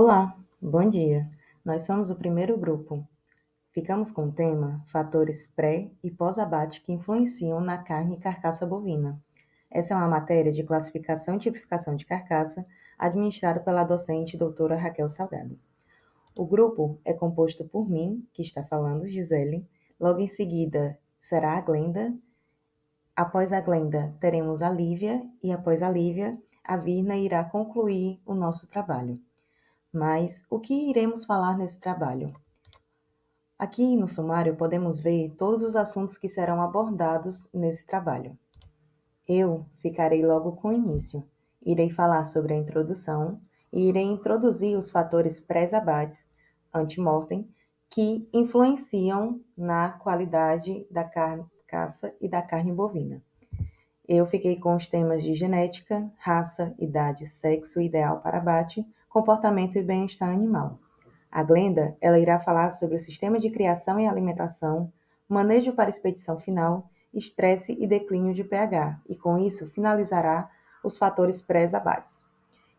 Olá, bom dia. Nós somos o primeiro grupo. Ficamos com o tema Fatores pré e pós-abate que influenciam na carne e carcaça bovina. Essa é uma matéria de classificação e tipificação de carcaça, administrada pela docente doutora Raquel Salgado. O grupo é composto por mim, que está falando, Gisele. Logo em seguida será a Glenda. Após a Glenda, teremos a Lívia. E após a Lívia, a Virna irá concluir o nosso trabalho. Mas o que iremos falar nesse trabalho? Aqui no sumário podemos ver todos os assuntos que serão abordados nesse trabalho. Eu ficarei logo com o início. Irei falar sobre a introdução e irei introduzir os fatores pré-abates, ante-mortem, que influenciam na qualidade da carcaça e da carne bovina. Eu fiquei com os temas de genética, raça, idade, sexo ideal para abate, comportamento e bem-estar animal. A Glenda, ela irá falar sobre o sistema de criação e alimentação, manejo para expedição final, estresse e declínio de pH, e com isso finalizará os fatores pré-abates.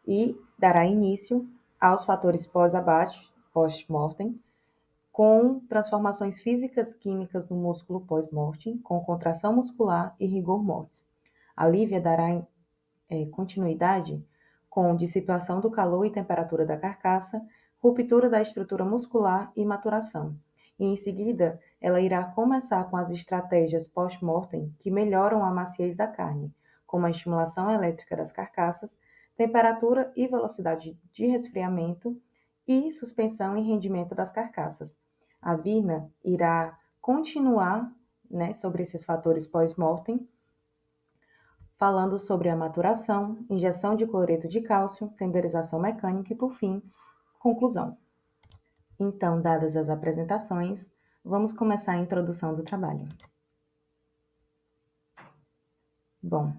E dará início aos fatores pós-abate, post-mortem, com transformações físicas químicas no músculo pós-mortem, com contração muscular e rigor mortis. A Lívia dará continuidade com dissipação do calor e temperatura da carcaça, ruptura da estrutura muscular e maturação. E em seguida, ela irá começar com as estratégias post-mortem que melhoram a maciez da carne, como a estimulação elétrica das carcaças, temperatura e velocidade de resfriamento e suspensão e rendimento das carcaças. A Virna irá continuar, sobre esses fatores pós-mortem, falando sobre a maturação, injeção de cloreto de cálcio, tenderização mecânica e, por fim, conclusão. Então, dadas as apresentações, vamos começar a introdução do trabalho. Bom,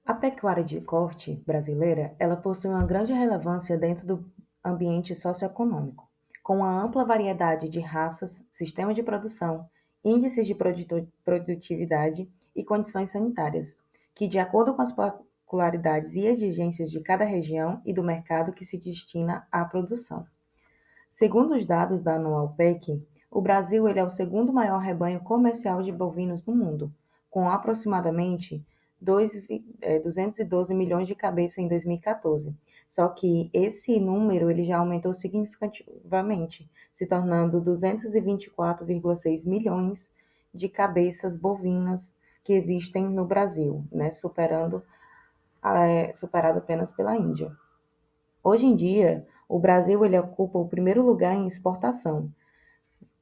a pecuária de corte brasileira, ela possui uma grande relevância dentro do ambiente socioeconômico, com uma ampla variedade de raças, sistemas de produção, índices de produtividade e condições sanitárias, que, de acordo com as particularidades e exigências de cada região e do mercado que se destina à produção. Segundo os dados da Anualpec, o Brasil ele é o segundo maior rebanho comercial de bovinos no mundo, com aproximadamente 212 milhões de cabeças em 2014. Só que esse número ele já aumentou significativamente, se tornando 224,6 milhões de cabeças bovinas que existem no Brasil, superado apenas pela Índia. Hoje em dia, o Brasil ele ocupa o primeiro lugar em exportação,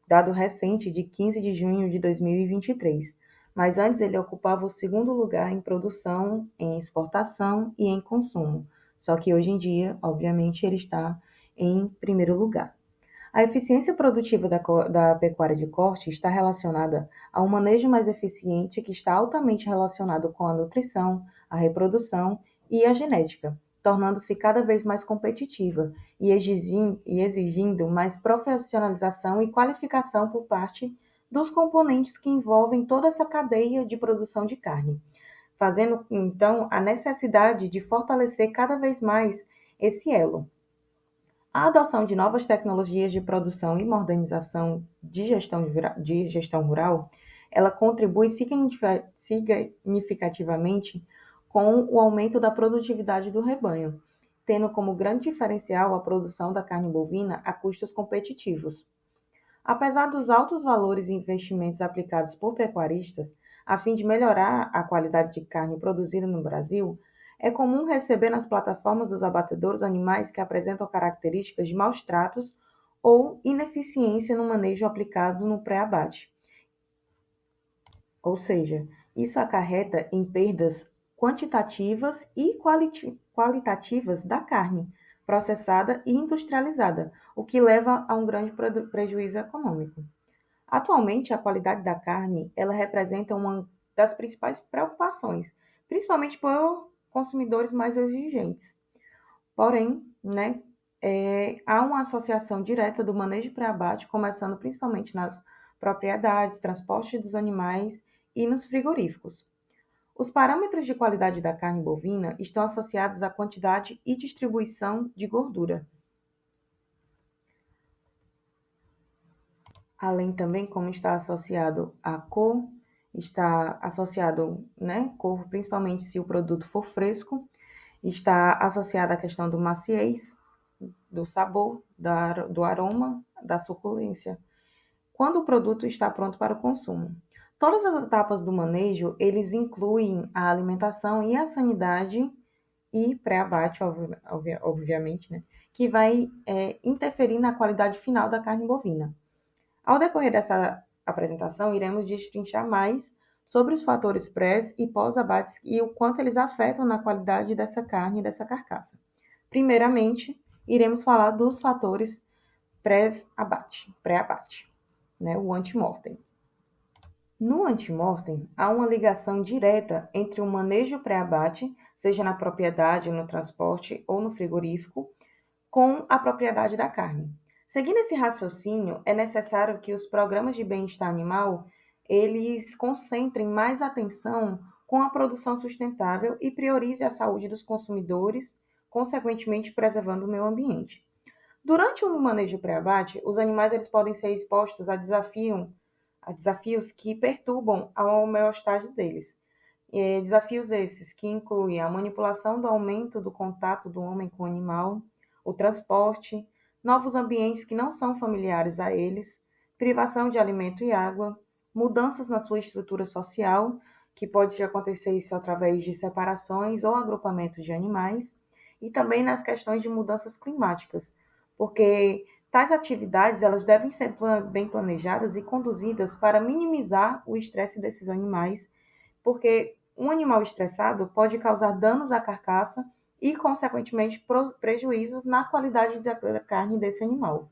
dado recente de 15 de junho de 2023, mas antes ele ocupava o segundo lugar em produção, em exportação e em consumo, só que hoje em dia, obviamente, ele está em primeiro lugar. A eficiência produtiva da pecuária de corte está relacionada a um manejo mais eficiente que está altamente relacionado com a nutrição, a reprodução e a genética, tornando-se cada vez mais competitiva e exigindo mais profissionalização e qualificação por parte dos componentes que envolvem toda essa cadeia de produção de carne, fazendo então a necessidade de fortalecer cada vez mais esse elo. A adoção de novas tecnologias de produção e modernização de gestão rural, ela contribui significativamente com o aumento da produtividade do rebanho, tendo como grande diferencial a produção da carne bovina a custos competitivos. Apesar dos altos valores e investimentos aplicados por pecuaristas a fim de melhorar a qualidade de carne produzida no Brasil, é comum receber nas plataformas dos abatedouros animais que apresentam características de maus tratos ou ineficiência no manejo aplicado no pré-abate. Ou seja, isso acarreta em perdas quantitativas e qualitativas da carne processada e industrializada, o que leva a um grande prejuízo econômico. Atualmente, a qualidade da carne, ela representa uma das principais preocupações, principalmente por consumidores mais exigentes. Porém, há uma associação direta do manejo pré-abate, começando principalmente nas propriedades, transporte dos animais e nos frigoríficos. Os parâmetros de qualidade da carne bovina estão associados à quantidade e distribuição de gordura, além também como está associado à cor, está associado, né, cor, principalmente se o produto for fresco, está associado à questão do maciez, do sabor, do aroma, da suculência, quando o produto está pronto para o consumo. Todas as etapas do manejo, eles incluem a alimentação e a sanidade e pré-abate, obviamente, né, que vai interferir na qualidade final da carne bovina. Ao decorrer dessa apresentação, iremos destrinchar mais sobre os fatores pré e pós-abates e o quanto eles afetam na qualidade dessa carne e dessa carcaça. Primeiramente, iremos falar dos fatores pré-abate, né, o antemortem. No antemortem, há uma ligação direta entre o manejo pré-abate, seja na propriedade, no transporte ou no frigorífico, com a propriedade da carne. Seguindo esse raciocínio, é necessário que os programas de bem-estar animal eles concentrem mais atenção com a produção sustentável e priorize a saúde dos consumidores, consequentemente preservando o meio ambiente. Durante o manejo pré-abate, os animais eles podem ser expostos a desafios que perturbam a homeostase deles. Desafios esses que incluem a manipulação do aumento do contato do homem com o animal, o transporte, novos ambientes que não são familiares a eles, privação de alimento e água, mudanças na sua estrutura social, que pode acontecer isso através de separações ou agrupamentos de animais, e também nas questões de mudanças climáticas, porque tais atividades elas devem ser bem planejadas e conduzidas para minimizar o estresse desses animais, porque um animal estressado pode causar danos à carcaça e, consequentemente, prejuízos na qualidade da carne desse animal.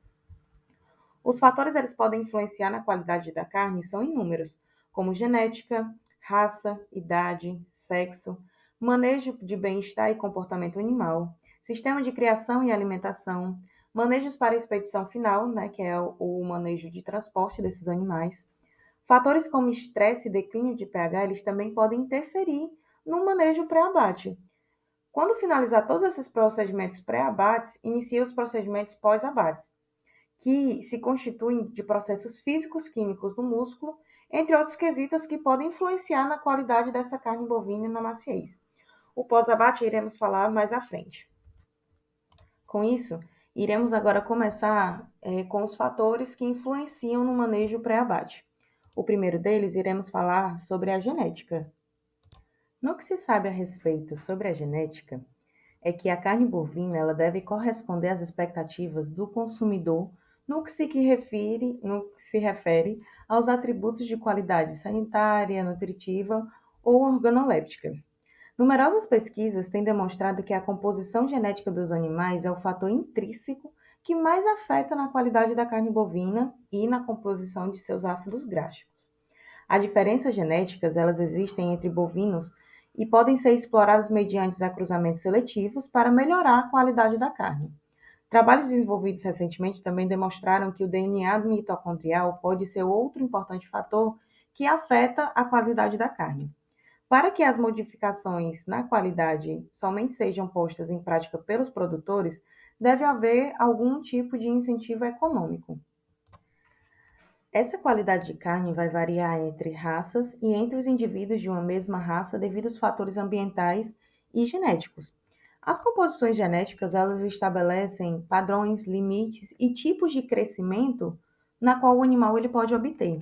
Os fatores eles podem influenciar na qualidade da carne são inúmeros, como genética, raça, idade, sexo, manejo de bem-estar e comportamento animal, sistema de criação e alimentação, manejos para a expedição final, né, que é o manejo de transporte desses animais. Fatores como estresse e declínio de pH, eles também podem interferir no manejo pré-abate. Quando finalizar todos esses procedimentos pré-abates, inicia os procedimentos pós-abates, que se constituem de processos físicos químicos no músculo, entre outros quesitos que podem influenciar na qualidade dessa carne bovina e na maciez. O pós-abate iremos falar mais à frente. Com isso, iremos agora começar com os fatores que influenciam no manejo pré-abate. O primeiro deles, iremos falar sobre a genética. No que se sabe a respeito sobre a genética, é que a carne bovina ela deve corresponder às expectativas do consumidor no que se refere aos atributos de qualidade sanitária, nutritiva ou organoléptica. Numerosas pesquisas têm demonstrado que a composição genética dos animais é o fator intrínseco que mais afeta na qualidade da carne bovina e na composição de seus ácidos graxos. As diferenças genéticas, elas existem entre bovinos e podem ser exploradas mediante cruzamentos seletivos para melhorar a qualidade da carne. Trabalhos desenvolvidos recentemente também demonstraram que o DNA mitocondrial pode ser outro importante fator que afeta a qualidade da carne. Para que as modificações na qualidade somente sejam postas em prática pelos produtores, deve haver algum tipo de incentivo econômico. Essa qualidade de carne vai variar entre raças e entre os indivíduos de uma mesma raça devido aos fatores ambientais e genéticos. As composições genéticas, elas estabelecem padrões, limites e tipos de crescimento na qual o animal ele pode obter.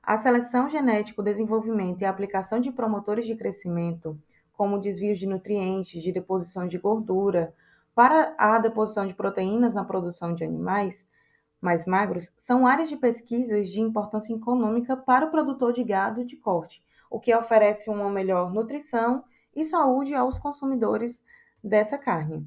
A seleção genética, o desenvolvimento e a aplicação de promotores de crescimento, como desvios de nutrientes, de deposição de gordura, para a deposição de proteínas na produção de animais mais magros, são áreas de pesquisas de importância econômica para o produtor de gado de corte, o que oferece uma melhor nutrição e saúde aos consumidores dessa carne.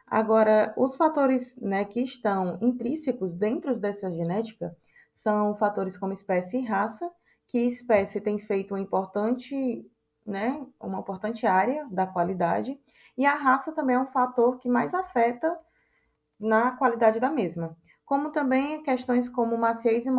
Agora, os fatores, né, que estão intrínsecos dentro dessa genética são fatores como espécie e raça, que espécie tem feito uma importante área da qualidade, e a raça também é um fator que mais afeta na qualidade da mesma, como também questões como maciez e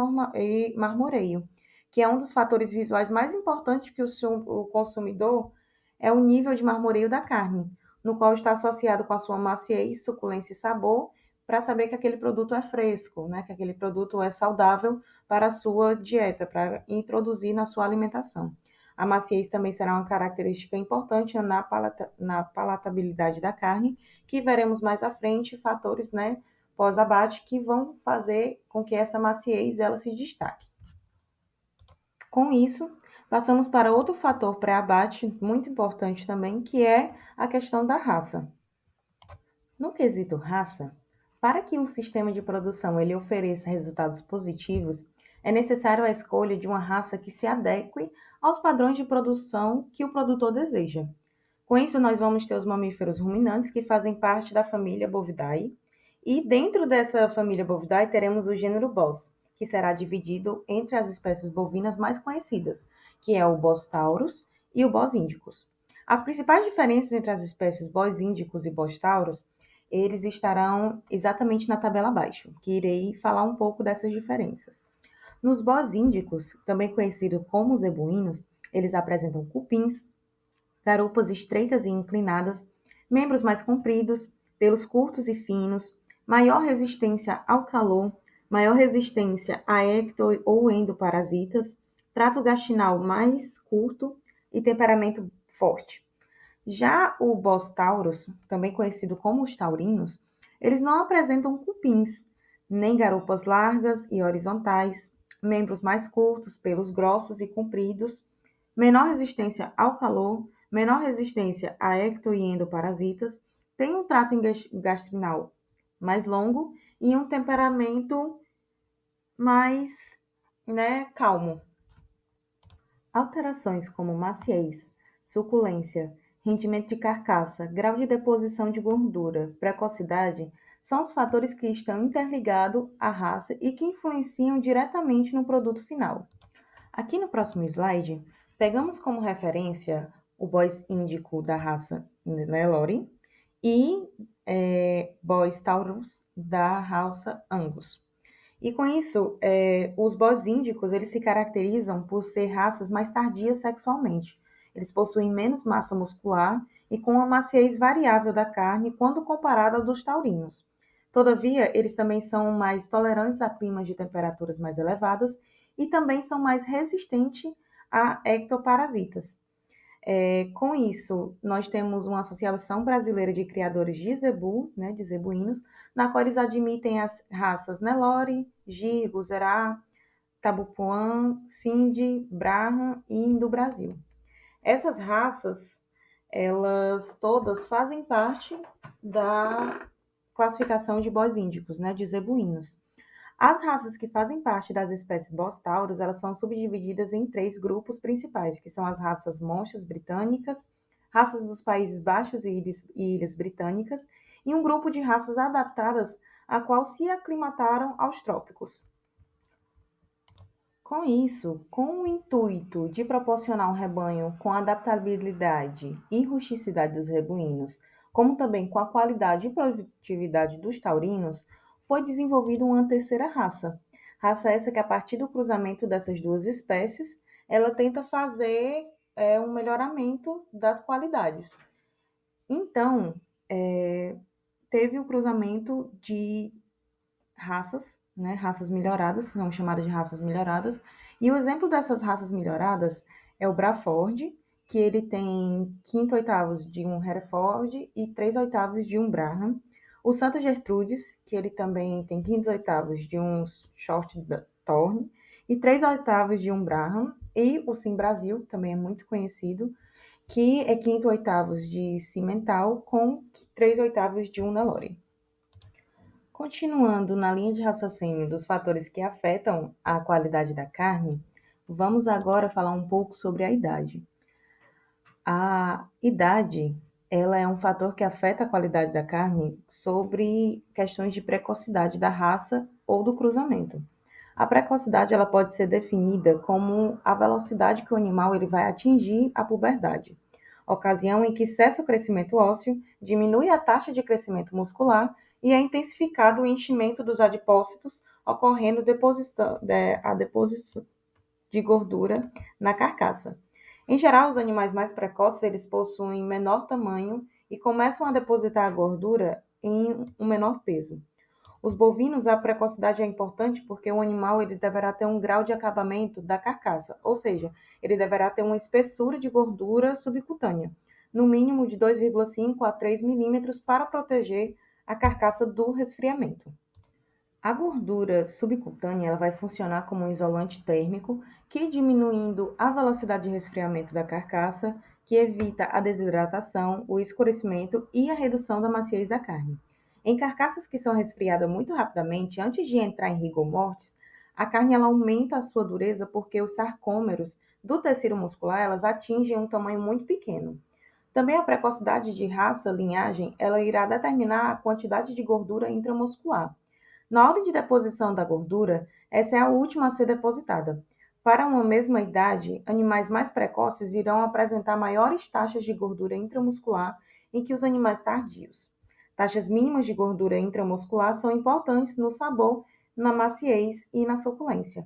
marmoreio, que é um dos fatores visuais mais importantes que o consumidor é o nível de marmoreio da carne, no qual está associado com a sua maciez, suculência e sabor, para saber que aquele produto é fresco, né? Que aquele produto é saudável para a sua dieta, para introduzir na sua alimentação. A maciez também será uma característica importante na palatabilidade da carne, que veremos mais à frente fatores, né, pós-abate que vão fazer com que essa maciez ela se destaque. Com isso, passamos para outro fator pré-abate muito importante também, que é a questão da raça. No quesito raça, para que um sistema de produção ele ofereça resultados positivos, é necessário a escolha de uma raça que se adeque aos padrões de produção que o produtor deseja. Com isso, nós vamos ter os mamíferos ruminantes, que fazem parte da família Bovidae, e dentro dessa família Bovidae teremos o gênero Bos, que será dividido entre as espécies bovinas mais conhecidas, que é o Bos taurus e o Bos indicus. As principais diferenças entre as espécies Bos indicus e Bos taurus, eles estarão exatamente na tabela abaixo, que irei falar um pouco dessas diferenças. Nos Bos índicos, também conhecidos como zebuínos, eles apresentam cupins, garupas estreitas e inclinadas, membros mais compridos, pelos curtos e finos, maior resistência ao calor, maior resistência a ecto ou endoparasitas, trato gastinal mais curto e temperamento forte. Já o Bos taurus, também conhecido como os taurinos, eles não apresentam cupins, nem garupas largas e horizontais, membros mais curtos, pelos grossos e compridos, menor resistência ao calor, menor resistência a ecto e endoparasitas, tem um trato gastrinal mais longo e um temperamento mais, né, calmo. Alterações como maciez, suculência, rendimento de carcaça, grau de deposição de gordura, precocidade são os fatores que estão interligados à raça e que influenciam diretamente no produto final. Aqui no próximo slide, pegamos como referência o Bos índico da raça Nelore e Bos taurus da raça Angus. E com isso, os Bos índicos eles se caracterizam por ser raças mais tardias sexualmente. Eles possuem menos massa muscular e com uma maciez variável da carne quando comparada ao dos taurinos. Todavia, eles também são mais tolerantes a climas de temperaturas mais elevadas e também são mais resistentes a ectoparasitas. Com isso, nós temos uma Associação Brasileira de Criadores de Zebu, né, de zebuínos, na qual eles admitem as raças Nelore, Gi, Guzerá, Tabupuã, Sindhi, Brahma e Indo-Brasil. Essas raças, elas todas fazem parte da classificação de Bos índicos, né, de zebuínos. As raças que fazem parte das espécies Bos taurus, elas são subdivididas em três grupos principais, que são as raças monstras britânicas, raças dos Países Baixos e ilhas britânicas, e um grupo de raças adaptadas a qual se aclimataram aos trópicos. Com isso, com o intuito de proporcionar um rebanho com adaptabilidade e rusticidade dos rebuínos, como também com a qualidade e produtividade dos taurinos, foi desenvolvida uma terceira raça. Raça essa que, a partir do cruzamento dessas duas espécies, ela tenta fazer um melhoramento das qualidades. Então, teve o cruzamento de raças, né, raças melhoradas, são chamadas de raças melhoradas, e o exemplo dessas raças melhoradas é o Braford, que ele tem 5 oitavos de um Hereford e 3 oitavos de um Brahman, o Santa Gertrudes, que ele também tem 15 oitavos de um Short Thorn e 3 oitavos de um Brahman, e o Sim Brasil, também é muito conhecido, que é 5 oitavos de Cimental com 3 oitavos de um Nelore. Continuando na linha de raciocínio dos fatores que afetam a qualidade da carne, vamos agora falar um pouco sobre a idade. A idade, ela é um fator que afeta a qualidade da carne sobre questões de precocidade da raça ou do cruzamento. A precocidade ela pode ser definida como a velocidade que o animal ele vai atingir a puberdade, ocasião em que cessa o crescimento ósseo, diminui a taxa de crescimento muscular e é intensificado o enchimento dos adipócitos, ocorrendo a deposição de gordura na carcaça. Em geral, os animais mais precoces, eles possuem menor tamanho e começam a depositar a gordura em um menor peso. Os bovinos, a precocidade é importante porque o animal ele deverá ter um grau de acabamento da carcaça, ou seja, ele deverá ter uma espessura de gordura subcutânea, no mínimo de 2,5 a 3 milímetros para proteger a carcaça do resfriamento. A gordura subcutânea ela vai funcionar como um isolante térmico que, diminuindo a velocidade de resfriamento da carcaça, que evita a desidratação, o escurecimento e a redução da maciez da carne. Em carcaças que são resfriadas muito rapidamente, antes de entrar em rigor mortis, a carne ela aumenta a sua dureza porque os sarcômeros do tecido muscular elas atingem um tamanho muito pequeno. Também a precocidade de raça, linhagem, ela irá determinar a quantidade de gordura intramuscular. Na ordem de deposição da gordura, essa é a última a ser depositada. Para uma mesma idade, animais mais precoces irão apresentar maiores taxas de gordura intramuscular em que os animais tardios. Taxas mínimas de gordura intramuscular são importantes no sabor, na maciez e na suculência.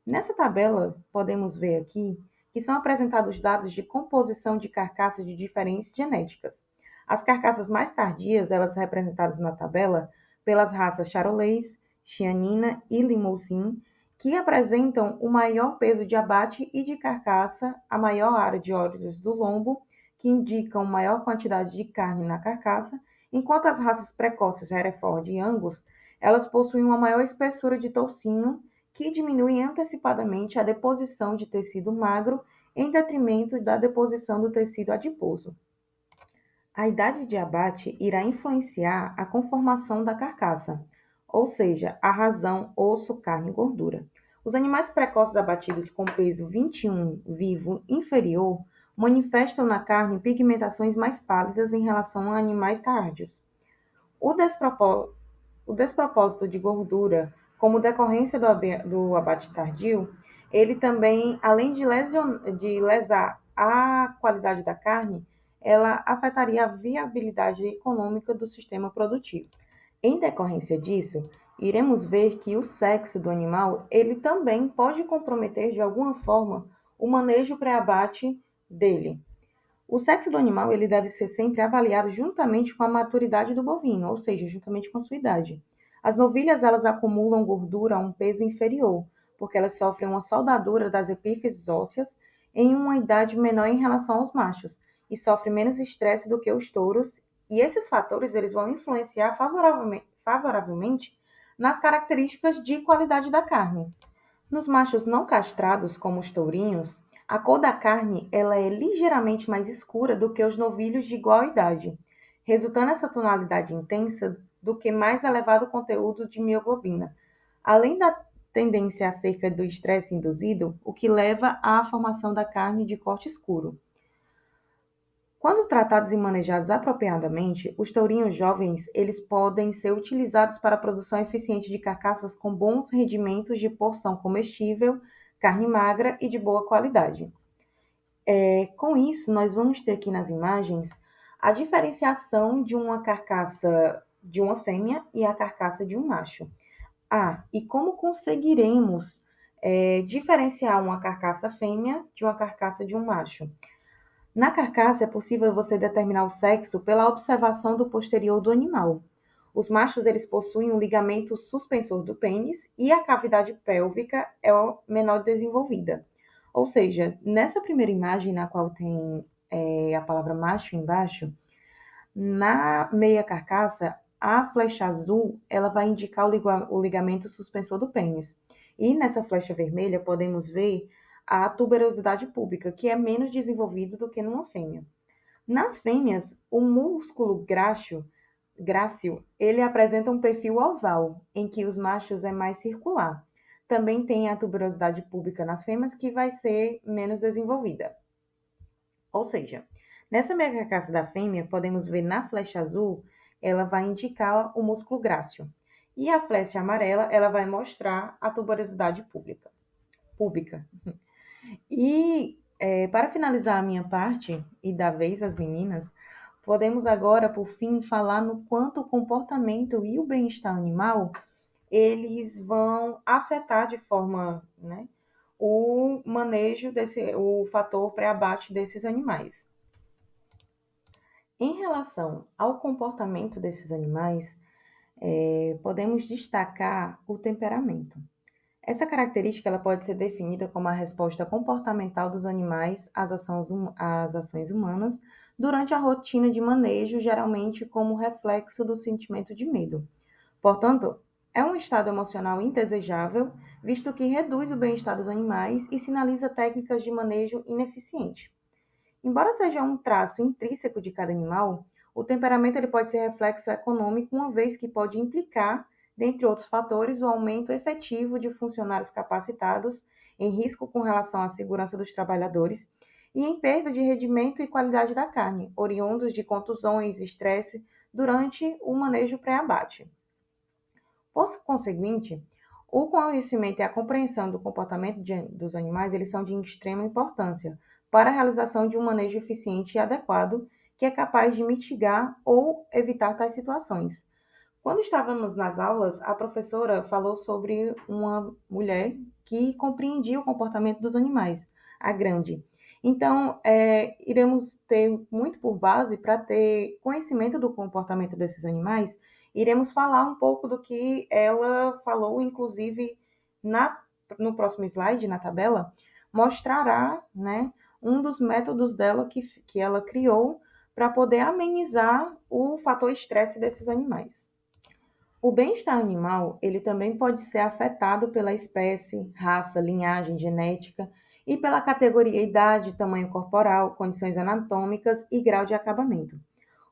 Nessa tabela, podemos ver aqui que são apresentados dados de composição de carcaças de diferentes genéticas. As carcaças mais tardias, elas são representadas na tabela pelas raças Charolais, Chianina e Limousin, que apresentam o maior peso de abate e de carcaça, a maior área de olhos do lombo, que indicam maior quantidade de carne na carcaça, enquanto as raças precoces Hereford e Angus, elas possuem uma maior espessura de toucinho que diminuem antecipadamente a deposição de tecido magro em detrimento da deposição do tecido adiposo. A idade de abate irá influenciar a conformação da carcaça, ou seja, a razão, osso, carne e gordura. Os animais precoces abatidos com peso 21 vivo inferior manifestam na carne pigmentações mais pálidas em relação a animais tardios. O, despropó- o despropósito de gordura, como decorrência do abate tardio, ele também, além de lesar a qualidade da carne, ela afetaria a viabilidade econômica do sistema produtivo. Em decorrência disso, iremos ver que o sexo do animal, ele também pode comprometer de alguma forma o manejo pré-abate dele. O sexo do animal ele deve ser sempre avaliado juntamente com a maturidade do bovino, ou seja, juntamente com a sua idade. As novilhas elas acumulam gordura a um peso inferior, porque elas sofrem uma soldadura das epífises ósseas em uma idade menor em relação aos machos e sofrem menos estresse do que os touros, e esses fatores eles vão influenciar favoravelmente nas características de qualidade da carne. Nos machos não castrados, como os tourinhos, a cor da carne ela é ligeiramente mais escura do que os novilhos de igual idade, resultando essa tonalidade intensa do que mais elevado conteúdo de mioglobina, além da tendência acerca do estresse induzido, o que leva à formação da carne de corte escuro. Quando tratados e manejados apropriadamente, os tourinhos jovens eles podem ser utilizados para a produção eficiente de carcaças com bons rendimentos de porção comestível, carne magra e de boa qualidade. Com isso, nós vamos ter aqui nas imagens a diferenciação de uma carcaça de uma fêmea e a carcaça de um macho. E como conseguiremos diferenciar uma carcaça fêmea de uma carcaça de um macho? Na carcaça é possível você determinar o sexo pela observação do posterior do animal. Os machos eles possuem um ligamento suspensor do pênis e a cavidade pélvica é menor desenvolvida. Ou seja, nessa primeira imagem na qual tem a palavra macho embaixo, na meia carcaça, a flecha azul ela vai indicar o ligamento suspensor do pênis. E nessa flecha vermelha podemos ver a tuberosidade púbica, que é menos desenvolvido do que numa fêmea. Nas fêmeas, o músculo grácil, ele apresenta um perfil oval, em que os machos é mais circular. Também tem a tuberosidade púbica nas fêmeas, que vai ser menos desenvolvida. Ou seja, nessa meia carcaça da fêmea, podemos ver na flecha azul, ela vai indicar o músculo grácil. E a flecha amarela, ela vai mostrar a tuberosidade púbica. E para finalizar a minha parte e dar vez às meninas, podemos agora, por fim, falar no quanto o comportamento e o bem-estar animal eles vão afetar de forma, o manejo o fator pré-abate desses animais. Em relação ao comportamento desses animais, podemos destacar o temperamento. Essa característica ela pode ser definida como a resposta comportamental dos animais às ações humanas durante a rotina de manejo, geralmente como reflexo do sentimento de medo. Portanto, é um estado emocional indesejável, visto que reduz o bem-estar dos animais e sinaliza técnicas de manejo ineficiente. Embora seja um traço intrínseco de cada animal, o temperamento ele pode ser reflexo econômico, uma vez que pode implicar, dentre outros fatores, o aumento efetivo de funcionários capacitados, em risco com relação à segurança dos trabalhadores e em perda de rendimento e qualidade da carne, oriundos de contusões e estresse durante o manejo pré-abate. Por conseguinte, o conhecimento e a compreensão do comportamento dos animais eles são de extrema importância para a realização de um manejo eficiente e adequado que é capaz de mitigar ou evitar tais situações. Quando estávamos nas aulas, a professora falou sobre uma mulher que compreendia o comportamento dos animais, a grande. Então, iremos ter muito por base para ter conhecimento do comportamento desses animais, iremos falar um pouco do que ela falou, inclusive no próximo slide, na tabela, mostrará, né, um dos métodos dela que ela criou para poder amenizar o fator estresse desses animais. O bem-estar animal, ele também pode ser afetado pela espécie, raça, linhagem, genética e pela categoria idade, tamanho corporal, condições anatômicas e grau de acabamento.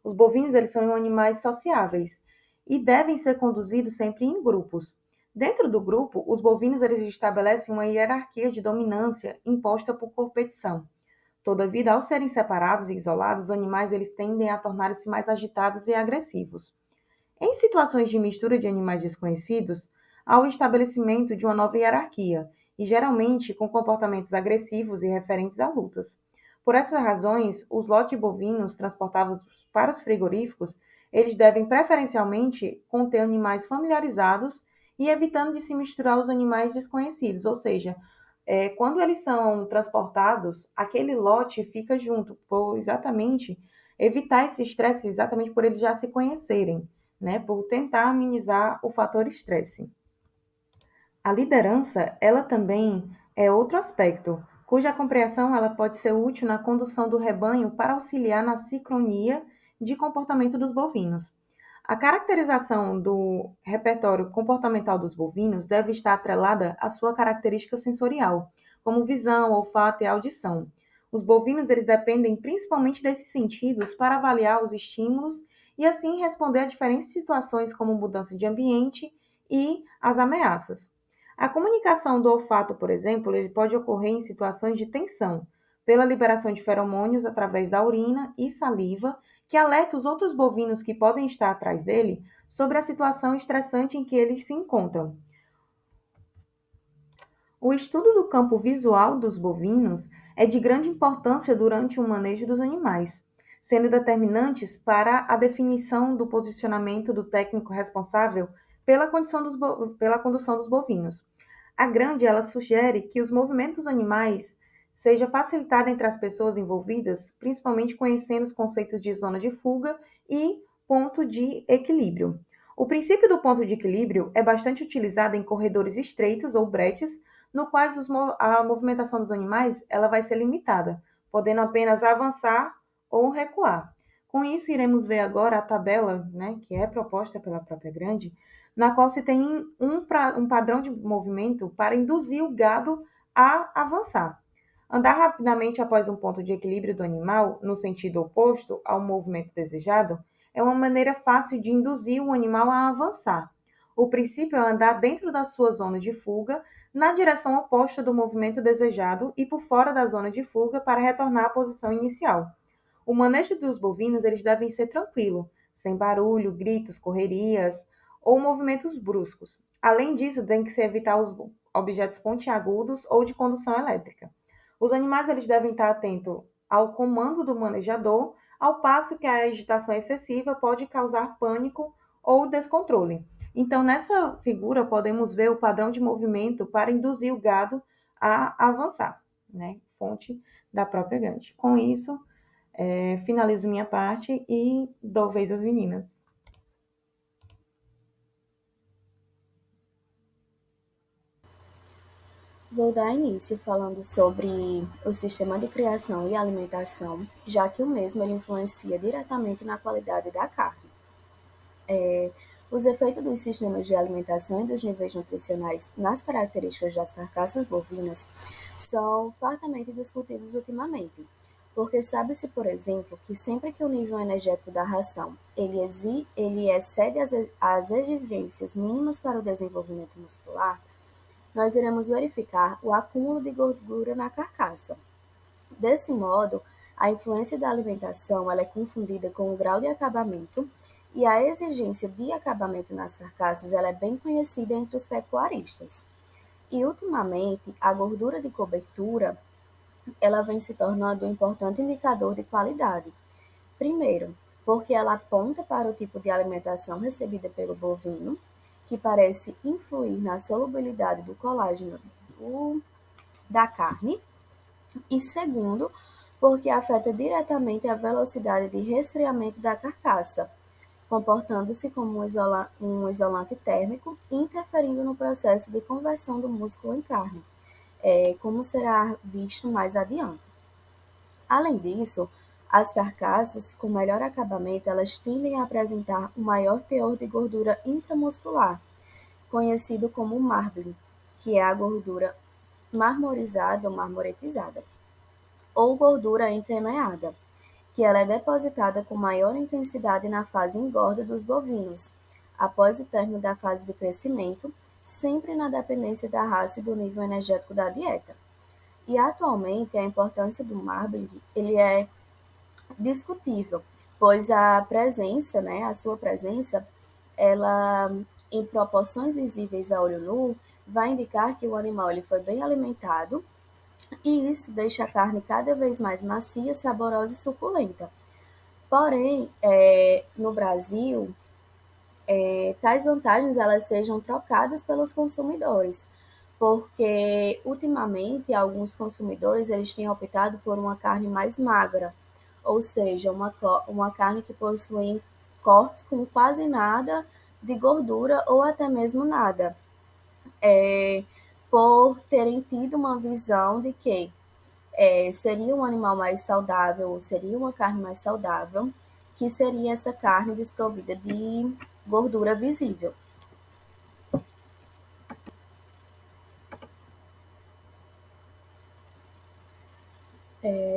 Os bovinos, eles são animais sociáveis e devem ser conduzidos sempre em grupos. Dentro do grupo, os bovinos eles estabelecem uma hierarquia de dominância imposta por competição. Todavia, ao serem separados e isolados, os animais eles tendem a tornar-se mais agitados e agressivos. Em situações de mistura de animais desconhecidos, há o estabelecimento de uma nova hierarquia, e geralmente com comportamentos agressivos e referentes a lutas. Por essas razões, os lotes bovinos transportados para os frigoríficos, eles devem preferencialmente conter animais familiarizados e evitando de se misturar aos animais desconhecidos, ou seja, quando eles são transportados, aquele lote fica junto, por exatamente evitar esse estresse, exatamente por eles já se conhecerem, né, por tentar amenizar o fator estresse. A liderança, ela também é outro aspecto, cuja compreensão ela pode ser útil na condução do rebanho para auxiliar na sincronia de comportamento dos bovinos. A caracterização do repertório comportamental dos bovinos deve estar atrelada à sua característica sensorial, como visão, olfato e audição. Os bovinos eles dependem principalmente desses sentidos para avaliar os estímulos e assim responder a diferentes situações como mudança de ambiente e as ameaças. A comunicação do olfato, por exemplo, ele pode ocorrer em situações de tensão, pela liberação de feromônios através da urina e saliva, que alerta os outros bovinos que podem estar atrás dele sobre a situação estressante em que eles se encontram. O estudo do campo visual dos bovinos é de grande importância durante o manejo dos animais, sendo determinantes para a definição do posicionamento do técnico responsável pela condução dos bovinos. A grande ela sugere que os movimentos dos animais seja facilitado entre as pessoas envolvidas, principalmente conhecendo os conceitos de zona de fuga e ponto de equilíbrio. O princípio do ponto de equilíbrio é bastante utilizado em corredores estreitos ou bretes, no quais a movimentação dos animais ela vai ser limitada, podendo apenas avançar ou recuar. Com isso, iremos ver agora a tabela, né, que é proposta pela própria grande, na qual se tem um padrão de movimento para induzir o gado a avançar. Andar rapidamente após um ponto de equilíbrio do animal, no sentido oposto ao movimento desejado, é uma maneira fácil de induzir o animal a avançar. O princípio é andar dentro da sua zona de fuga, na direção oposta do movimento desejado e por fora da zona de fuga para retornar à posição inicial. O manejo dos bovinos eles devem ser tranquilo, sem barulho, gritos, correrias ou movimentos bruscos. Além disso, tem que se evitar os objetos pontiagudos ou de condução elétrica. Os animais eles devem estar atentos ao comando do manejador, ao passo que a agitação excessiva pode causar pânico ou descontrole. Então, nessa figura, podemos ver o padrão de movimento para induzir o gado a avançar, né? Fonte da própria grande. Com isso, finalizo minha parte e dou vez às meninas. Vou dar início falando sobre o sistema de criação e alimentação, já que o mesmo ele influencia diretamente na qualidade da carne. Os efeitos dos sistemas de alimentação e dos níveis nutricionais nas características das carcaças bovinas são fartamente discutidos ultimamente, porque sabe-se, por exemplo, que sempre que o nível energético da ração ele excede as exigências mínimas para o desenvolvimento muscular, nós iremos verificar o acúmulo de gordura na carcaça. Desse modo, a influência da alimentação ela é confundida com o grau de acabamento e a exigência de acabamento nas carcaças ela é bem conhecida entre os pecuaristas. E, ultimamente, a gordura de cobertura ela vem se tornando um importante indicador de qualidade. Primeiro, porque ela aponta para o tipo de alimentação recebida pelo bovino, que parece influir na solubilidade do colágeno da carne, e segundo, porque afeta diretamente a velocidade de resfriamento da carcaça, comportando-se como um isolante térmico e interferindo no processo de conversão do músculo em carne, como será visto mais adiante. Além disso, as carcaças com melhor acabamento elas tendem a apresentar um maior teor de gordura intramuscular, conhecido como marbling, que é a gordura marmorizada ou marmoretizada, ou gordura entremeada, que ela é depositada com maior intensidade na fase engorda dos bovinos, após o término da fase de crescimento, sempre na dependência da raça e do nível energético da dieta. E atualmente a importância do marbling ele é discutível, pois a sua presença, ela em proporções visíveis a olho nu, vai indicar que o animal ele foi bem alimentado e isso deixa a carne cada vez mais macia, saborosa e suculenta. Porém, no Brasil, tais vantagens elas sejam trocadas pelos consumidores, porque ultimamente alguns consumidores eles têm optado por uma carne mais magra, ou seja, uma carne que possui cortes com quase nada de gordura ou até mesmo nada, é, por terem tido uma visão de que seria um animal mais saudável, ou seria uma carne mais saudável, que seria essa carne desprovida de gordura visível.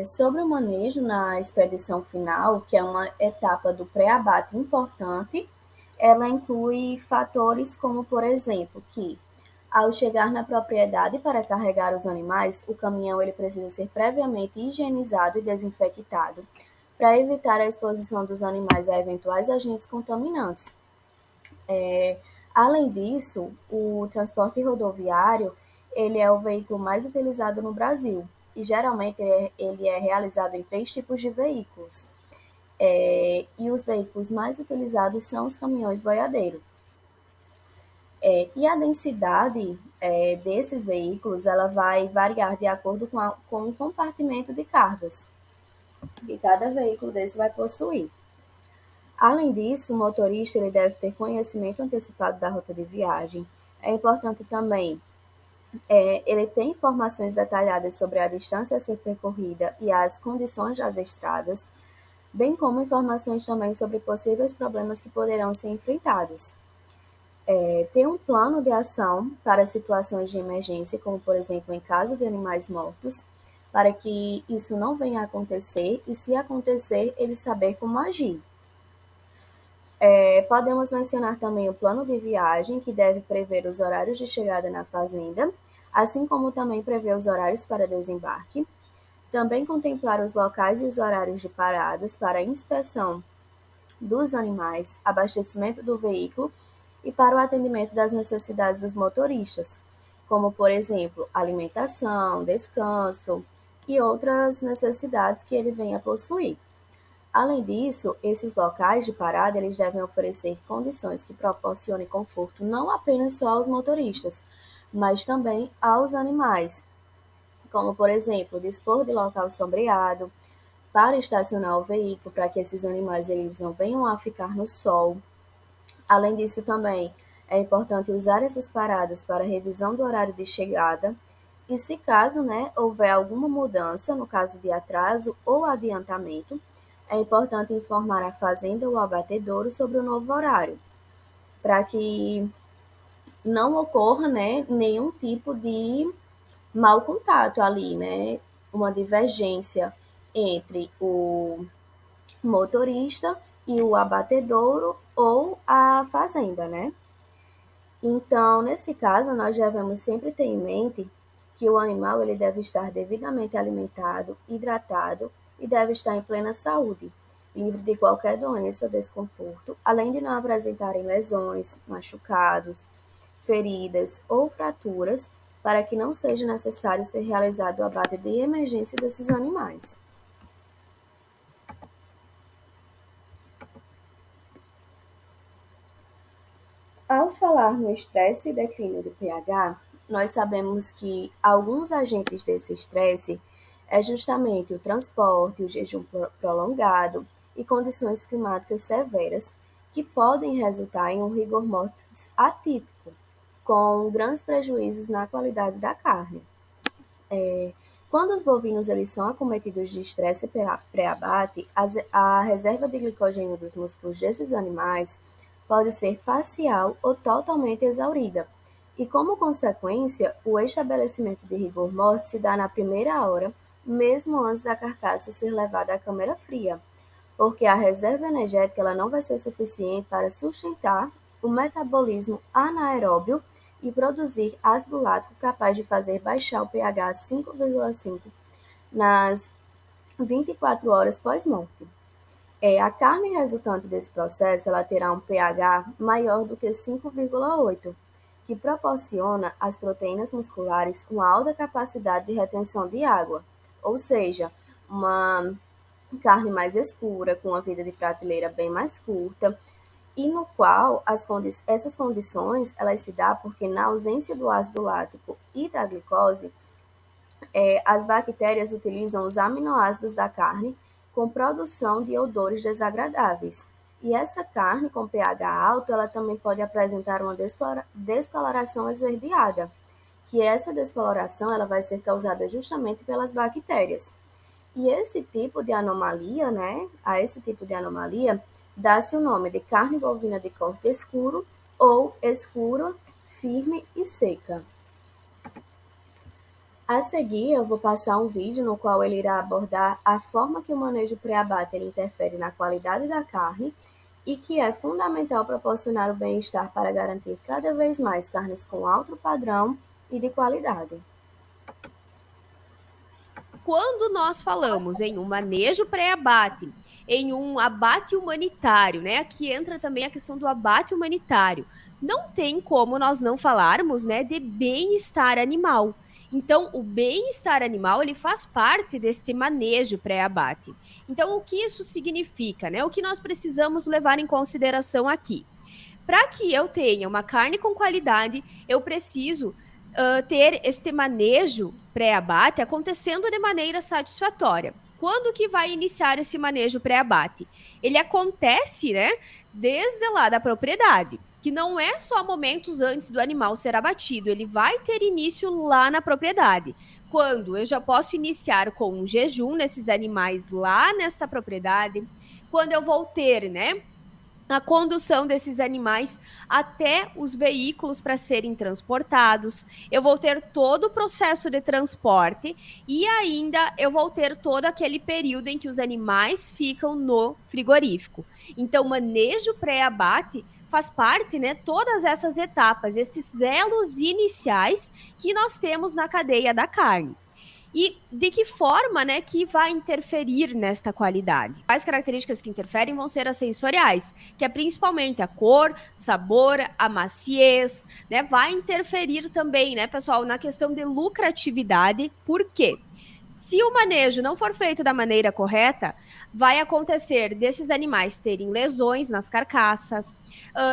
Sobre o manejo na expedição final, que é uma etapa do pré-abate importante, ela inclui fatores como, por exemplo, que ao chegar na propriedade para carregar os animais, o caminhão ele precisa ser previamente higienizado e desinfectado para evitar a exposição dos animais a eventuais agentes contaminantes. É, Além disso, o transporte rodoviário ele é o veículo mais utilizado no Brasil e geralmente ele é realizado em três tipos de veículos. E os veículos mais utilizados são os caminhões boiadeiros. E a densidade desses veículos ela vai variar de acordo com o compartimento de cargas que cada veículo desse vai possuir. Além disso, o motorista ele deve ter conhecimento antecipado da rota de viagem. É importante também ele ter informações detalhadas sobre a distância a ser percorrida e as condições das estradas, bem como informações também sobre possíveis problemas que poderão ser enfrentados. Ter um plano de ação para situações de emergência, como por exemplo em caso de animais mortos, para que isso não venha a acontecer e, se acontecer, ele saber como agir. Podemos mencionar também o plano de viagem, que deve prever os horários de chegada na fazenda, assim como também prever os horários para desembarque. Também contemplar os locais e os horários de paradas para inspeção dos animais, abastecimento do veículo e para o atendimento das necessidades dos motoristas, como, por exemplo, alimentação, descanso e outras necessidades que ele venha a possuir. Além disso, esses locais de parada eles devem oferecer condições que proporcionem conforto não apenas só aos motoristas, mas também aos animais. como, por exemplo, dispor de local sombreado para estacionar o veículo, para que esses animais eles não venham a ficar no sol. Além disso, também é importante usar essas paradas para revisão do horário de chegada e, se caso, né, houver alguma mudança, no caso de atraso ou adiantamento, é importante informar a fazenda ou abatedouro sobre o novo horário, para que não ocorra, né, nenhum tipo de mau contato ali, né, uma divergência entre o motorista e o abatedouro ou a fazenda, né? Então, nesse caso, nós devemos sempre ter em mente que o animal ele deve estar devidamente alimentado, hidratado e deve estar em plena saúde, livre de qualquer doença ou desconforto, além de não apresentarem lesões, machucados, feridas ou fraturas, para que não seja necessário ser realizado o abate de emergência desses animais. Ao falar no estresse e declínio do pH, nós sabemos que alguns agentes desse estresse é justamente o transporte, o jejum prolongado e condições climáticas severas que podem resultar em um rigor mortis atípico, com grandes prejuízos na qualidade da carne. Quando os bovinos eles são acometidos de estresse pré-abate, a reserva de glicogênio dos músculos desses animais pode ser parcial ou totalmente exaurida, e como consequência, o estabelecimento de rigor mortis se dá na primeira hora, mesmo antes da carcaça ser levada à câmara fria, porque a reserva energética ela não vai ser suficiente para sustentar o metabolismo anaeróbio e produzir ácido lático capaz de fazer baixar o pH a 5,5 nas 24 horas pós-morte. A carne resultante desse processo ela terá um pH maior do que 5,8, que proporciona às proteínas musculares uma alta capacidade de retenção de água, ou seja, uma carne mais escura, com uma vida de prateleira bem mais curta, e no qual essas condições elas se dão porque na ausência do ácido lático e da glicose, as bactérias utilizam os aminoácidos da carne com produção de odores desagradáveis. E essa carne com pH alto, ela também pode apresentar uma descoloração esverdeada, que essa descoloração ela vai ser causada justamente pelas bactérias. E esse tipo de anomalia, né, a esse tipo de anomalia, dá-se o nome de carne bovina de corte escuro ou escura, firme e seca. A seguir, eu vou passar um vídeo no qual ele irá abordar a forma que o manejo pré-abate ele interfere na qualidade da carne e que é fundamental proporcionar o bem-estar para garantir cada vez mais carnes com alto padrão e de qualidade. Quando nós falamos em um manejo pré-abate, em um abate humanitário, né? Aqui entra também a questão do abate humanitário. Não tem como nós não falarmos, né, de bem-estar animal. Então, o bem-estar animal, ele faz parte deste manejo pré-abate. Então, o que isso significa, né? O que nós precisamos levar em consideração aqui? Para que eu tenha uma carne com qualidade, eu preciso ter este manejo pré-abate acontecendo de maneira satisfatória. Quando que vai iniciar esse manejo pré-abate? Ele acontece, né, desde lá da propriedade, que não é só momentos antes do animal ser abatido, ele vai ter início lá na propriedade. Quando eu já posso iniciar com um jejum nesses animais lá nesta propriedade, quando eu vou ter, né, a condução desses animais até os veículos para serem transportados. Eu vou ter todo o processo de transporte e ainda eu vou ter todo aquele período em que os animais ficam no frigorífico. Então, manejo pré-abate faz parte, né, todas essas etapas, esses elos iniciais que nós temos na cadeia da carne. E de que forma, né, que vai interferir nesta qualidade? As características que interferem vão ser as sensoriais, que é principalmente a cor, sabor, a maciez, né? Vai interferir também, né, pessoal, na questão de lucratividade. Por quê? Se o manejo não for feito da maneira correta, vai acontecer desses animais terem lesões nas carcaças,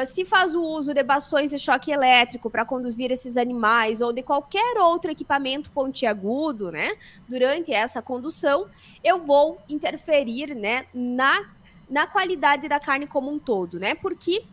se faz o uso de bastões de choque elétrico para conduzir esses animais ou de qualquer outro equipamento pontiagudo, né, durante essa condução, eu vou interferir, né, na qualidade da carne como um todo, né? Porque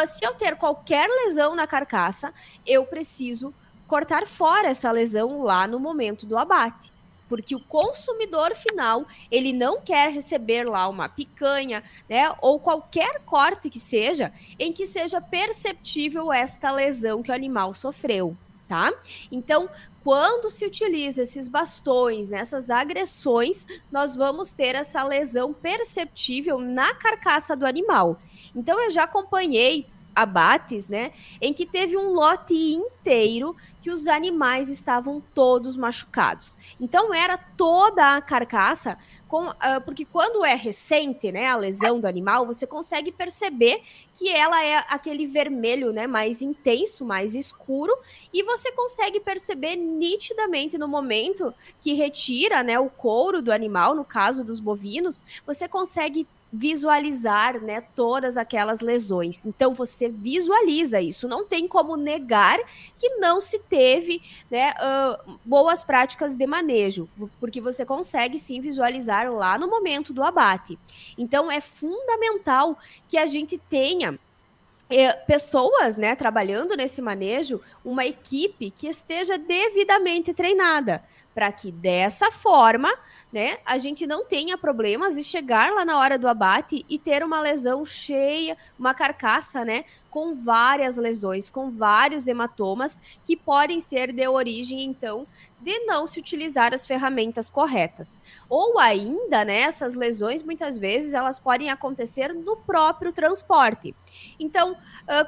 se eu ter qualquer lesão na carcaça, eu preciso cortar fora essa lesão lá no momento do abate. Porque o consumidor final, ele não quer receber lá uma picanha, né, ou qualquer corte que seja, em que seja perceptível esta lesão que o animal sofreu, tá? Então, quando se utiliza esses bastões, nessas agressões, nós vamos ter essa lesão perceptível na carcaça do animal. Então, eu já acompanhei abates, né, em que teve um lote inteiro que os animais estavam todos machucados. Então era toda a carcaça, porque quando é recente, né, a lesão do animal, você consegue perceber que ela é aquele vermelho, né, mais intenso, mais escuro, e você consegue perceber nitidamente no momento que retira, né, o couro do animal, no caso dos bovinos, você consegue visualizar, né, todas aquelas lesões. Então você visualiza isso, não tem como negar que não se teve, né, boas práticas de manejo, porque você consegue sim visualizar lá no momento do abate. Então é fundamental que a gente tenha pessoas, né, trabalhando nesse manejo, uma equipe que esteja devidamente treinada, para que dessa forma, né, a gente não tenha problemas e chegar lá na hora do abate e ter uma lesão cheia, uma carcaça, né, com várias lesões, com vários hematomas que podem ser de origem, então, de não se utilizar as ferramentas corretas. Ou ainda, né, essas lesões muitas vezes elas podem acontecer no próprio transporte. Então,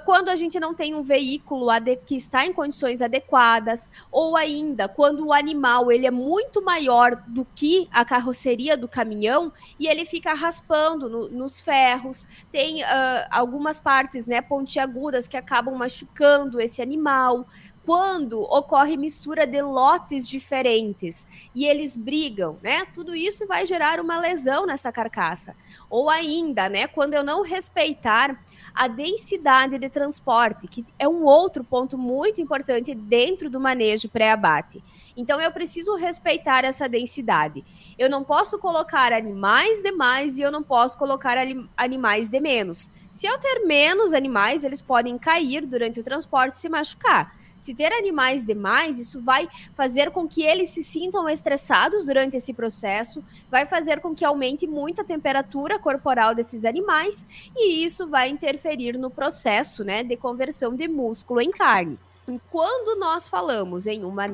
quando a gente não tem um veículo que está em condições adequadas, ou ainda quando o animal ele é muito maior do que a carroceria do caminhão e ele fica raspando nos ferros, tem algumas partes, né, pontiagudas que acabam machucando esse animal. Quando ocorre mistura de lotes diferentes e eles brigam, né? Tudo isso vai gerar uma lesão nessa carcaça. Ou ainda, né, quando eu não respeitar a densidade de transporte, que é um outro ponto muito importante dentro do manejo pré-abate. Então, eu preciso respeitar essa densidade. Eu não posso colocar animais de mais e eu não posso colocar animais de menos. Se eu ter menos animais, eles podem cair durante o transporte e se machucar. Se ter animais demais, isso vai fazer com que eles se sintam estressados durante esse processo, vai fazer com que aumente muito a temperatura corporal desses animais e isso vai interferir no processo, né, de conversão de músculo em carne. E quando nós falamos em uma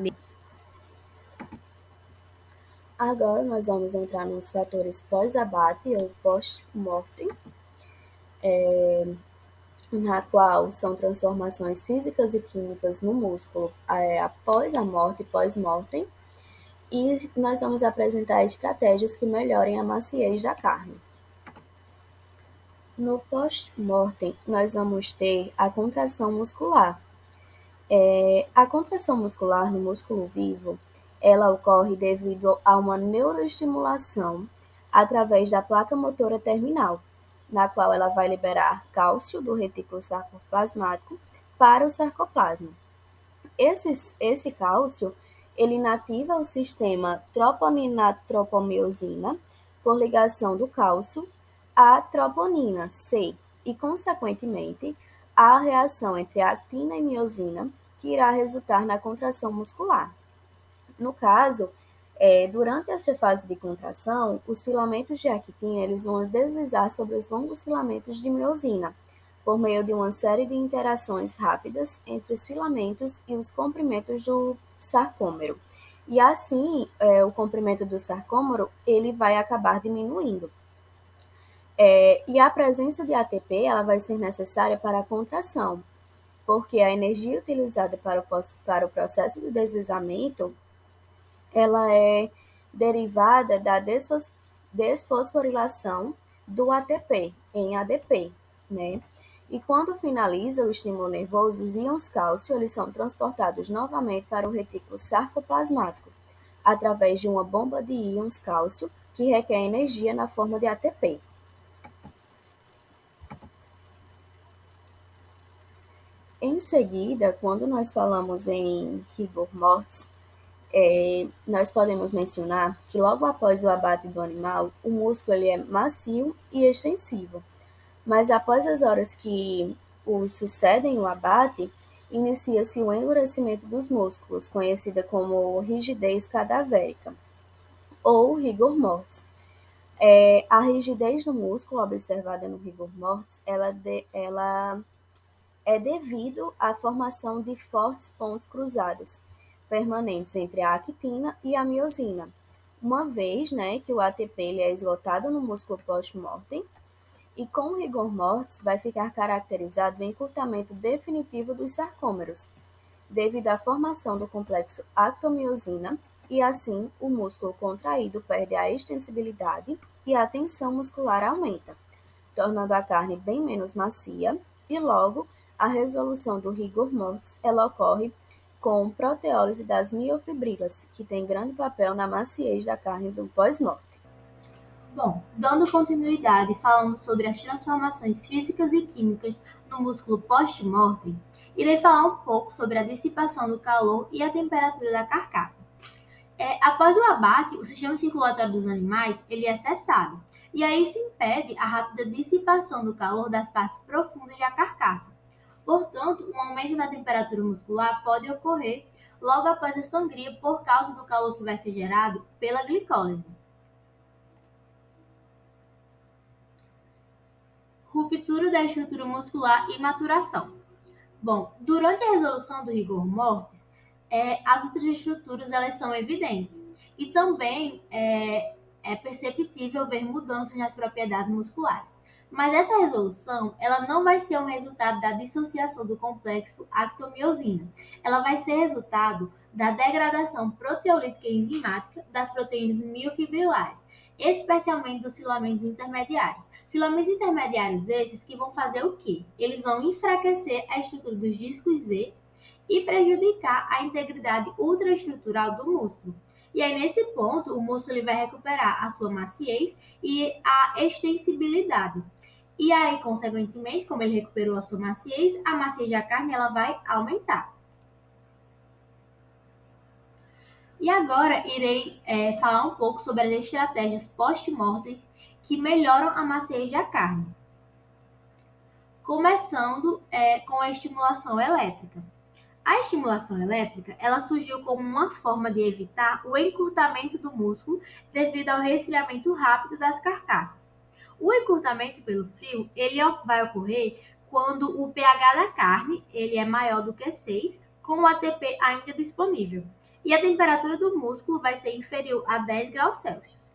Agora nós vamos entrar nos fatores pós-abate ou post-mortem, na qual são transformações físicas e químicas no músculo após a morte, pós-mortem, e nós vamos apresentar estratégias que melhorem a maciez da carne. No post-mortem, nós vamos ter a contração muscular. A contração muscular no músculo vivo, ela ocorre devido a uma neuroestimulação através da placa motora terminal, na qual ela vai liberar cálcio do retículo sarcoplasmático para o sarcoplasma. Esse cálcio, ele inativa o sistema troponina-tropomiosina por ligação do cálcio à troponina C e, consequentemente, a reação entre actina e miosina, que irá resultar na contração muscular. No caso, durante esta fase de contração, os filamentos de actina eles vão deslizar sobre os longos filamentos de miosina, por meio de uma série de interações rápidas entre os filamentos e os comprimentos do sarcômero. E assim, o comprimento do sarcômero ele vai acabar diminuindo. E a presença de ATP ela vai ser necessária para a contração, porque a energia utilizada para o processo de deslizamento ela é derivada da desfosforilação do ATP em ADP, né? E quando finaliza o estímulo nervoso, os íons cálcio eles são transportados novamente para o retículo sarcoplasmático, através de uma bomba de íons cálcio que requer energia na forma de ATP. Em seguida, quando nós falamos em rigor mortis, nós podemos mencionar que logo após o abate do animal, o músculo ele é macio e extensivo, mas após as horas que sucedem o abate, inicia-se o endurecimento dos músculos, conhecida como rigidez cadavérica, ou rigor mortis. A rigidez do músculo observada no rigor mortis, ela é devido à formação de fortes pontes cruzadas, permanentes entre a actina e a miosina, uma vez que o ATP ele é esgotado no músculo post-mortem, e com o rigor mortis vai ficar caracterizado o encurtamento definitivo dos sarcômeros, devido à formação do complexo actomiosina, e assim o músculo contraído perde a extensibilidade e a tensão muscular aumenta, tornando a carne bem menos macia, e logo a resolução do rigor mortis ela ocorre com proteólise das miofibrilas, que tem grande papel na maciez da carne do pós-morte. Bom, dando continuidade falando sobre as transformações físicas e químicas no músculo post-mortem, irei falar um pouco sobre a dissipação do calor e a temperatura da carcaça. Após o abate, o sistema circulatório dos animais ele é cessado, e aí isso impede a rápida dissipação do calor das partes profundas da carcaça. Portanto, um aumento na temperatura muscular pode ocorrer logo após a sangria por causa do calor que vai ser gerado pela glicólise. Ruptura da estrutura muscular e maturação. Bom, durante a resolução do rigor mortis, as outras estruturas elas são evidentes e também é perceptível ver mudanças nas propriedades musculares. Mas essa resolução ela não vai ser um resultado da dissociação do complexo actomiosina. Ela vai ser resultado da degradação proteolítica e enzimática das proteínas miofibrilares, especialmente dos filamentos intermediários. Filamentos intermediários esses que vão fazer o quê? Eles vão enfraquecer a estrutura dos discos Z e prejudicar a integridade ultraestrutural do músculo. E aí, nesse ponto, o músculo ele vai recuperar a sua maciez e a extensibilidade. E aí, consequentemente, como ele recuperou a sua maciez, a maciez da carne ela vai aumentar. E agora irei falar um pouco sobre as estratégias post-mortem que melhoram a maciez da carne. Começando com a estimulação elétrica. A estimulação elétrica ela surgiu como uma forma de evitar o encurtamento do músculo devido ao resfriamento rápido das carcaças. O encurtamento pelo frio ele vai ocorrer quando o pH da carne ele é maior do que 6, com o ATP ainda disponível, e a temperatura do músculo vai ser inferior a 10 graus Celsius.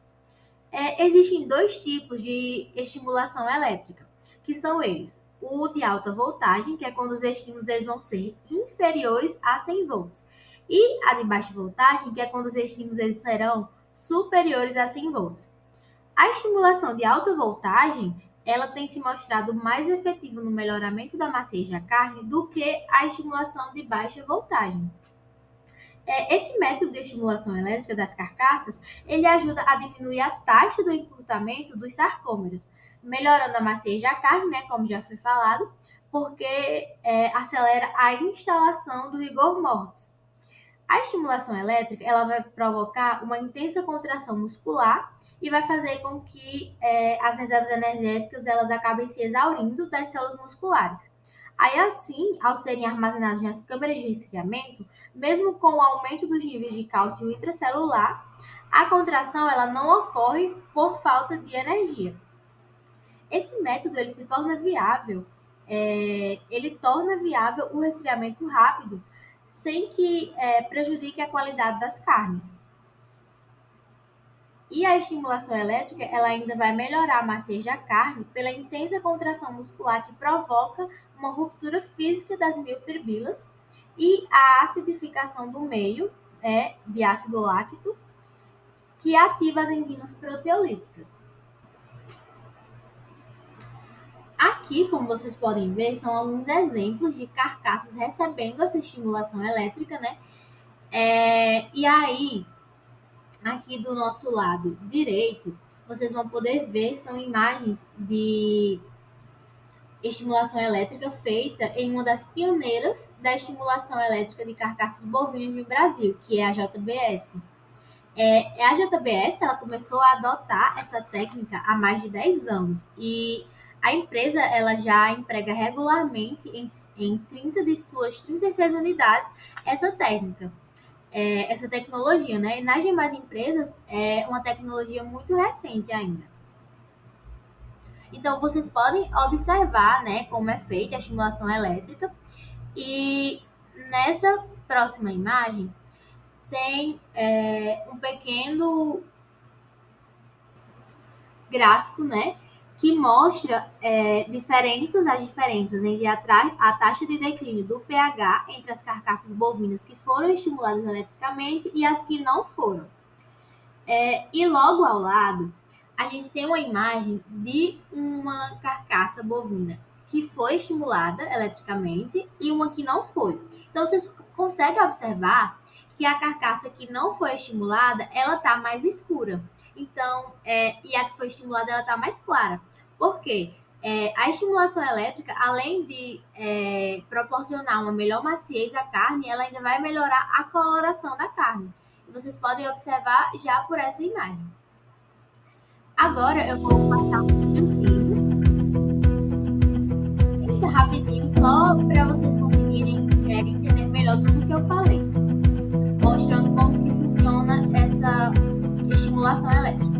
Existem dois tipos de estimulação elétrica, que são eles: o de alta voltagem, que é quando os estímulos eles vão ser inferiores a 100 volts, e a de baixa voltagem, que é quando os estímulos eles serão superiores a 100 volts. A estimulação de alta voltagem, ela tem se mostrado mais efetiva no melhoramento da maciez da carne do que a estimulação de baixa voltagem. Esse método de estimulação elétrica das carcaças, ele ajuda a diminuir a taxa do encurtamento dos sarcômeros, melhorando a maciez da carne, né, como já foi falado, porque acelera a instalação do rigor mortis. A estimulação elétrica ela vai provocar uma intensa contração muscular e vai fazer com que as reservas energéticas elas acabem se exaurindo das células musculares. Aí assim, ao serem armazenados nas câmeras de resfriamento, mesmo com o aumento dos níveis de cálcio intracelular, a contração ela não ocorre por falta de energia. Esse método ele se torna viável, ele torna viável o resfriamento rápido, sem que prejudique a qualidade das carnes. E a estimulação elétrica ela ainda vai melhorar a maciez da carne pela intensa contração muscular que provoca uma ruptura física das miofibrilas e a acidificação do meio de ácido láctico, que ativa as enzimas proteolíticas. Aqui, como vocês podem ver, são alguns exemplos de carcaças recebendo essa estimulação elétrica, né? E aí, aqui do nosso lado direito, vocês vão poder ver, são imagens de estimulação elétrica feita em uma das pioneiras da estimulação elétrica de carcaças bovinas no Brasil, que é a JBS. A JBS ela começou a adotar essa técnica há mais de 10 anos e a empresa ela já emprega regularmente em 30 de suas 36 unidades essa técnica, essa tecnologia, né? E nas demais empresas é uma tecnologia muito recente ainda. Então vocês podem observar, né, como é feita a estimulação elétrica e nessa próxima imagem tem um pequeno gráfico, né, que mostra as diferenças entre a taxa de declínio do pH entre as carcaças bovinas que foram estimuladas eletricamente e as que não foram. E logo ao lado, a gente tem uma imagem de uma carcaça bovina que foi estimulada eletricamente e uma que não foi. Então, vocês conseguem observar que a carcaça que não foi estimulada, ela está mais escura. Então, e a que foi estimulada, ela está mais clara. Por quê? A estimulação elétrica, além de proporcionar uma melhor maciez à carne, ela ainda vai melhorar a coloração da carne. E vocês podem observar já por essa imagem. Agora eu vou passar um videozinho. Isso é rapidinho, só para vocês conseguirem entender melhor tudo que eu falei. Mostrando como que funciona essa estimulação elétrica.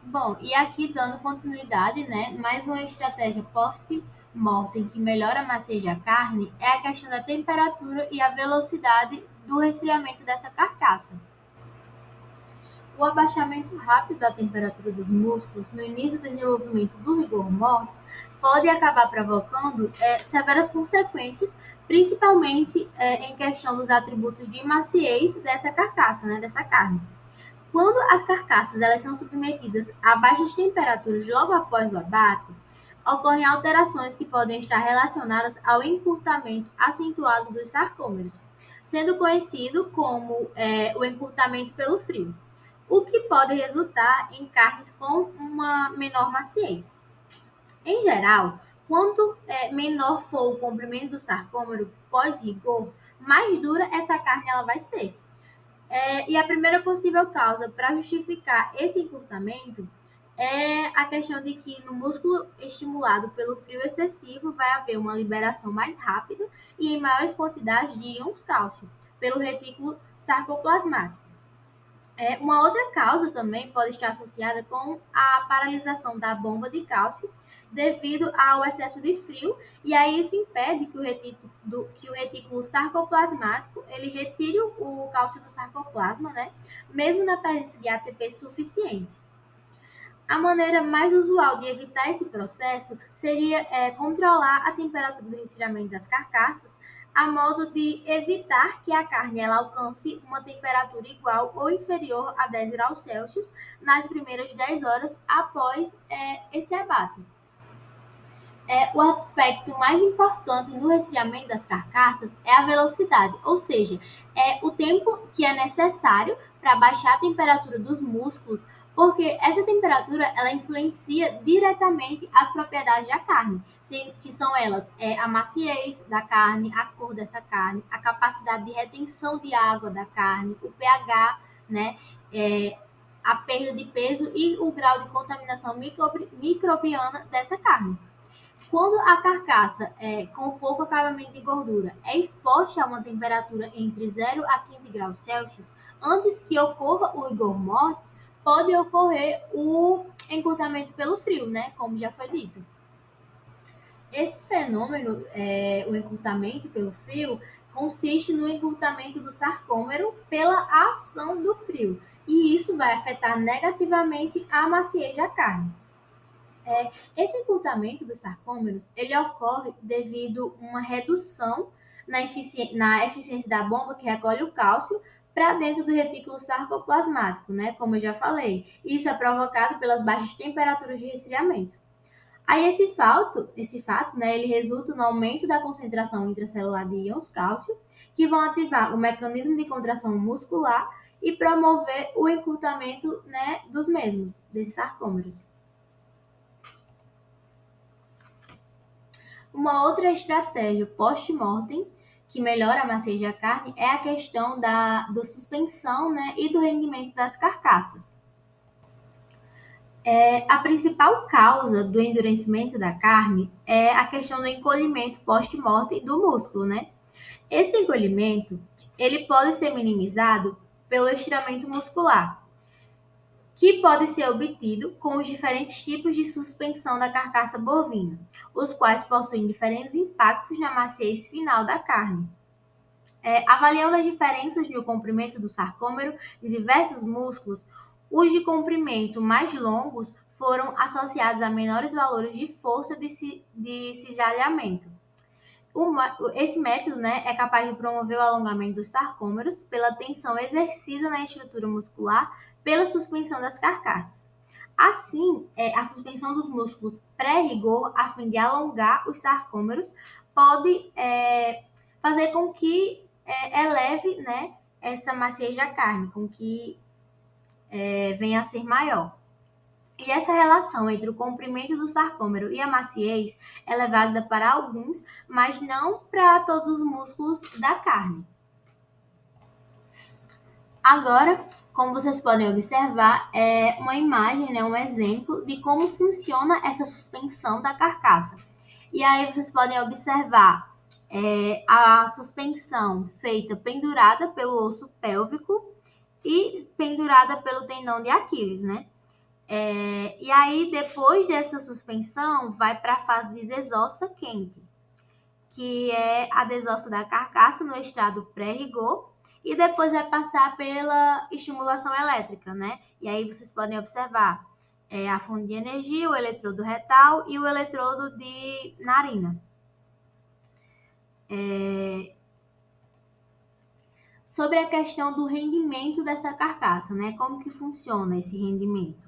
Bom, e aqui dando continuidade, né? Mais uma estratégia post-mortem que melhora a maciez da carne é a questão da temperatura e a velocidade do resfriamento dessa carcaça. O abaixamento rápido da temperatura dos músculos no início do desenvolvimento do rigor mortis pode acabar provocando severas consequências, principalmente em questão dos atributos de maciez dessa carcaça, né, dessa carne. Quando as carcaças elas são submetidas a baixas temperaturas logo após o abate, ocorrem alterações que podem estar relacionadas ao encurtamento acentuado dos sarcômeros, sendo conhecido como o encurtamento pelo frio, o que pode resultar em carnes com uma menor maciez. Em geral, quanto menor for o comprimento do sarcômero pós-rigor, mais dura essa carne ela vai ser. E a primeira possível causa para justificar esse encurtamento é a questão de que no músculo estimulado pelo frio excessivo vai haver uma liberação mais rápida e em maiores quantidades de íons cálcio pelo retículo sarcoplasmático. Uma outra causa também pode estar associada com a paralisação da bomba de cálcio devido ao excesso de frio, e aí isso impede que o retículo sarcoplasmático ele retire o cálcio do sarcoplasma, né? Mesmo na presença de ATP suficiente. A maneira mais usual de evitar esse processo seria controlar a temperatura do resfriamento das carcaças, a modo de evitar que a carne ela alcance uma temperatura igual ou inferior a 10 graus Celsius nas primeiras 10 horas após esse abate. O aspecto mais importante no resfriamento das carcaças é a velocidade, ou seja, é o tempo que é necessário para baixar a temperatura dos músculos, porque essa temperatura ela influencia diretamente as propriedades da carne, que são elas a maciez da carne, a cor dessa carne, a capacidade de retenção de água da carne, o pH, né, a perda de peso e o grau de contaminação microbiana dessa carne. Quando a carcaça com pouco acabamento de gordura é exposta a uma temperatura entre 0 a 15 graus Celsius, antes que ocorra o rigor mortis, pode ocorrer o encurtamento pelo frio, né? Como já foi dito. Esse fenômeno, o encurtamento pelo frio, consiste no encurtamento do sarcômero pela ação do frio, e isso vai afetar negativamente a maciez da carne. Esse encurtamento dos sarcômeros ele ocorre devido a uma redução na eficiência da bomba que recolhe o cálcio para dentro do retículo sarcoplasmático, né? Como eu já falei. Isso é provocado pelas baixas temperaturas de resfriamento. Aí esse fato, né, ele resulta no aumento da concentração intracelular de íons cálcio, que vão ativar o mecanismo de contração muscular e promover o encurtamento, né, dos mesmos, desses sarcômeros. Uma outra estratégia post-mortem que melhora a maciez da carne é a questão da suspensão, né, e do rendimento das carcaças. A principal causa do endurecimento da carne é a questão do encolhimento post-mortem do músculo, né? Esse encolhimento ele pode ser minimizado pelo estiramento muscular, que pode ser obtido com os diferentes tipos de suspensão da carcaça bovina, os quais possuem diferentes impactos na maciez final da carne. Avaliando as diferenças no comprimento do sarcômero de diversos músculos, os de comprimento mais longos foram associados a menores valores de força de cisalhamento. Esse método, né, é capaz de promover o alongamento dos sarcômeros pela tensão exercida na estrutura muscular pela suspensão das carcaças. Assim, a suspensão dos músculos pré-rigor, a fim de alongar os sarcômeros, pode fazer com que eleve, né, essa maciez da carne, com que venha a ser maior. E essa relação entre o comprimento do sarcômero e a maciez ela é válida para alguns, mas não para todos os músculos da carne. Agora, como vocês podem observar, é uma imagem, né, um exemplo de como funciona essa suspensão da carcaça. E aí vocês podem observar a suspensão feita pendurada pelo osso pélvico e pendurada pelo tendão de Aquiles, né? E aí, depois dessa suspensão, vai para a fase de desossa quente, que é a desossa da carcaça no estado pré-rigor, e depois vai passar pela estimulação elétrica, né? E aí vocês podem observar a fonte de energia, o eletrodo retal e o eletrodo de narina. Sobre a questão do rendimento dessa carcaça, né? Como que funciona esse rendimento?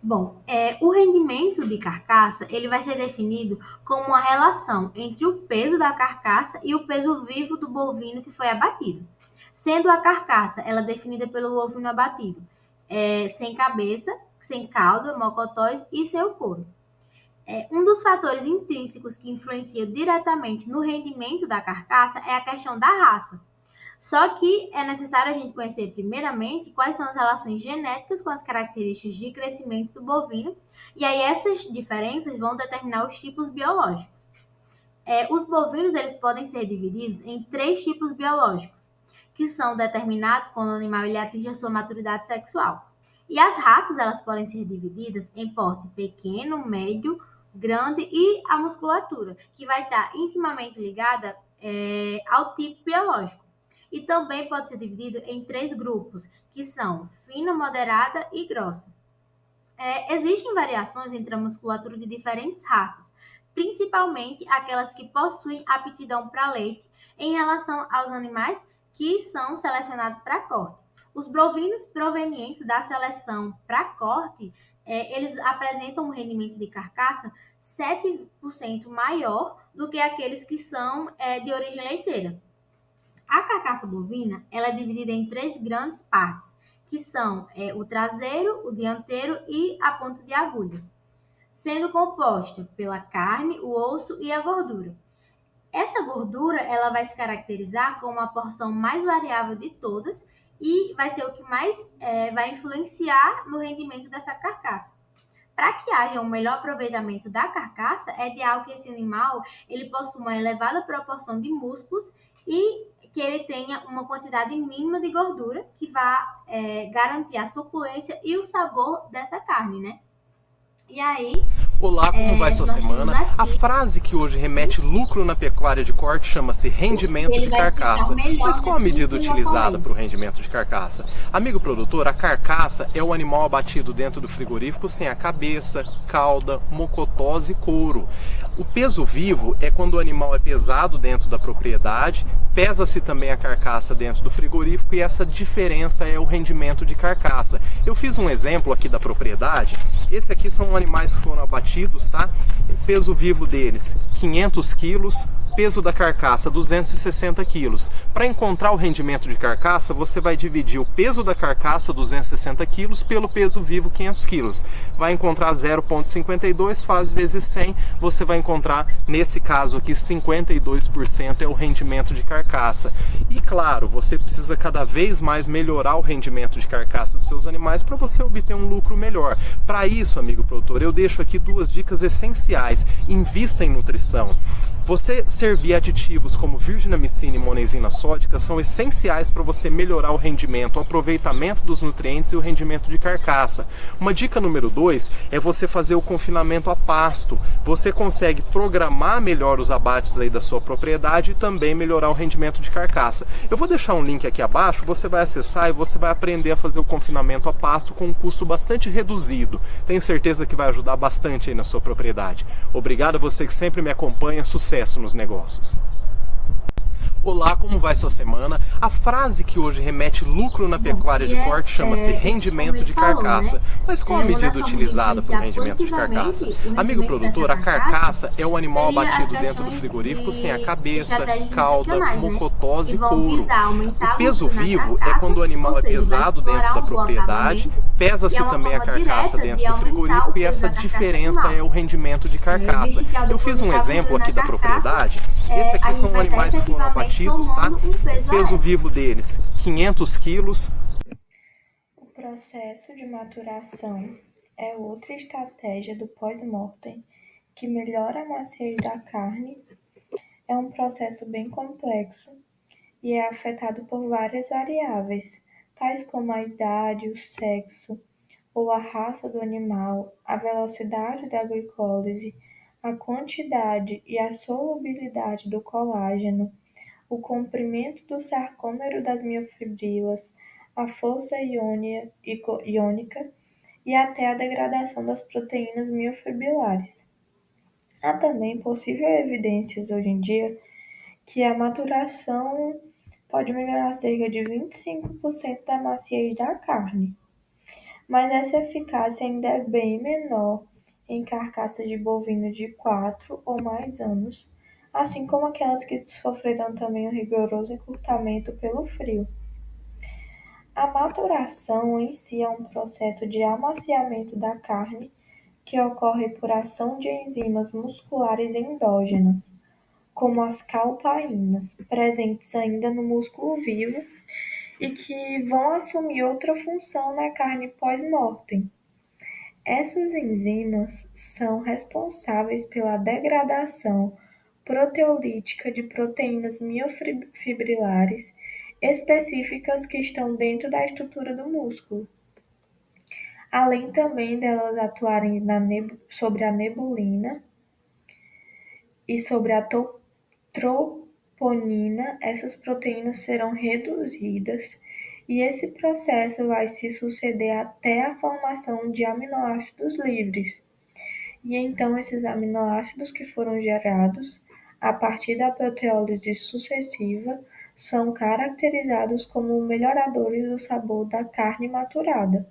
Bom, o rendimento de carcaça ele vai ser definido como uma relação entre o peso da carcaça e o peso vivo do bovino que foi abatido. Sendo a carcaça ela definida pelo bovino abatido sem cabeça, sem cauda, mocotós e sem o couro. Um dos fatores intrínsecos que influencia diretamente no rendimento da carcaça é a questão da raça. Só que é necessário a gente conhecer primeiramente quais são as relações genéticas com as características de crescimento do bovino, e aí essas diferenças vão determinar os tipos biológicos. Os bovinos eles podem ser divididos em 3 tipos biológicos, que são determinados quando o animal ele atinge a sua maturidade sexual. E as raças elas podem ser divididas em porte pequeno, médio, grande e a musculatura, que vai estar intimamente ligada ao tipo biológico. E também pode ser dividido em 3 grupos, que são fina, moderada e grossa. Existem variações entre a musculatura de diferentes raças, principalmente aquelas que possuem aptidão para leite, em relação aos animais que são selecionados para corte. Os bovinos provenientes da seleção para corte, eles apresentam um rendimento de carcaça 7% maior do que aqueles que são de origem leiteira. A carcaça bovina ela é dividida em três grandes partes, que são o traseiro, o dianteiro e a ponta de agulha, sendo composta pela carne, o osso e a gordura. Essa gordura ela vai se caracterizar como a porção mais variável de todas e vai ser o que mais vai influenciar no rendimento dessa carcaça. Para que haja um melhor aproveitamento da carcaça, é ideal que esse animal ele possua uma elevada proporção de músculos e que ele tenha uma quantidade mínima de gordura que vai garantir a suculência e o sabor dessa carne, né? E aí, Olá, como vai sua nós temos semana? A aqui frase que hoje remete lucro na pecuária de corte chama-se rendimento ele de vai explicar carcaça. melhor Mas qual a daqui medida do que eu utilizada falei. para o rendimento de carcaça? Amigo produtor, a carcaça é o animal abatido dentro do frigorífico sem a cabeça, cauda, mocotós e couro. O peso vivo é quando o animal é pesado dentro da propriedade, pesa-se também a carcaça dentro do frigorífico e essa diferença é o rendimento de carcaça. Eu fiz um exemplo aqui da propriedade. Esse aqui são animais que foram abatidos, tá? Peso vivo deles, 500 quilos, peso da carcaça, 260 quilos. Para encontrar o rendimento de carcaça, você vai dividir o peso da carcaça, 260 quilos, pelo peso vivo, 500 quilos. Vai encontrar 0,52, faz vezes 100, você vai encontrar, nesse caso aqui, 52% é o rendimento de carcaça. E claro, você precisa cada vez mais melhorar o rendimento de carcaça dos seus animais para você obter um lucro melhor. Para isso, amigo produtor, eu deixo aqui duas dicas essenciais. Invista em nutrição. Você servir aditivos como virginamicina e monensina sódica são essenciais para você melhorar o rendimento, o aproveitamento dos nutrientes e o rendimento de carcaça. Uma dica número 2 é você fazer o confinamento a pasto. Você consegue programar melhor os abates aí da sua propriedade e também melhorar o rendimento de carcaça. Eu vou deixar um link aqui abaixo, você vai acessar e você vai aprender a fazer o confinamento a pasto com um custo bastante reduzido. Tenho certeza que vai ajudar bastante aí na sua propriedade. Obrigado a você que sempre me acompanha, sucesso nos negócios. Olá, como vai sua semana? A frase que hoje remete lucro na pecuária de corte chama-se rendimento de carcaça. Mas qual a medida utilizada para o rendimento de carcaça? Amigo produtor, a carcaça é o animal abatido dentro do frigorífico sem a cabeça, cauda, mocotós e couro. O peso vivo é quando o animal é pesado dentro da propriedade, pesa-se também a carcaça dentro do frigorífico e essa diferença é o rendimento de carcaça. Eu fiz um exemplo aqui da propriedade. Esse aqui são animais que foram abatidos, tá? O peso vivo deles, 500 quilos. O processo de maturação é outra estratégia do pós-mortem que melhora a maciez da carne. É um processo bem complexo e é afetado por várias variáveis, tais como a idade, o sexo ou a raça do animal, a velocidade da glicólise, a quantidade e a solubilidade do colágeno, o comprimento do sarcômero das miofibrilas, a força iônica e até a degradação das proteínas miofibrilares. Há também possíveis evidências hoje em dia que a maturação pode melhorar cerca de 25% da maciez da carne, mas essa eficácia ainda é bem menor em carcaças de bovino de 4 ou mais anos, assim como aquelas que sofreram também um rigoroso encurtamento pelo frio. A maturação em si é um processo de amaciamento da carne que ocorre por ação de enzimas musculares endógenas, como as calpaínas, presentes ainda no músculo vivo e que vão assumir outra função na carne pós-mortem. Essas enzimas são responsáveis pela degradação proteolítica de proteínas miofibrilares específicas que estão dentro da estrutura do músculo, além também delas atuarem sobre a nebulina e sobre a troponina. Essas proteínas serão reduzidas e esse processo vai se suceder até a formação de aminoácidos livres. E então esses aminoácidos que foram gerados a partir da proteólise sucessiva são caracterizados como melhoradores do sabor da carne maturada.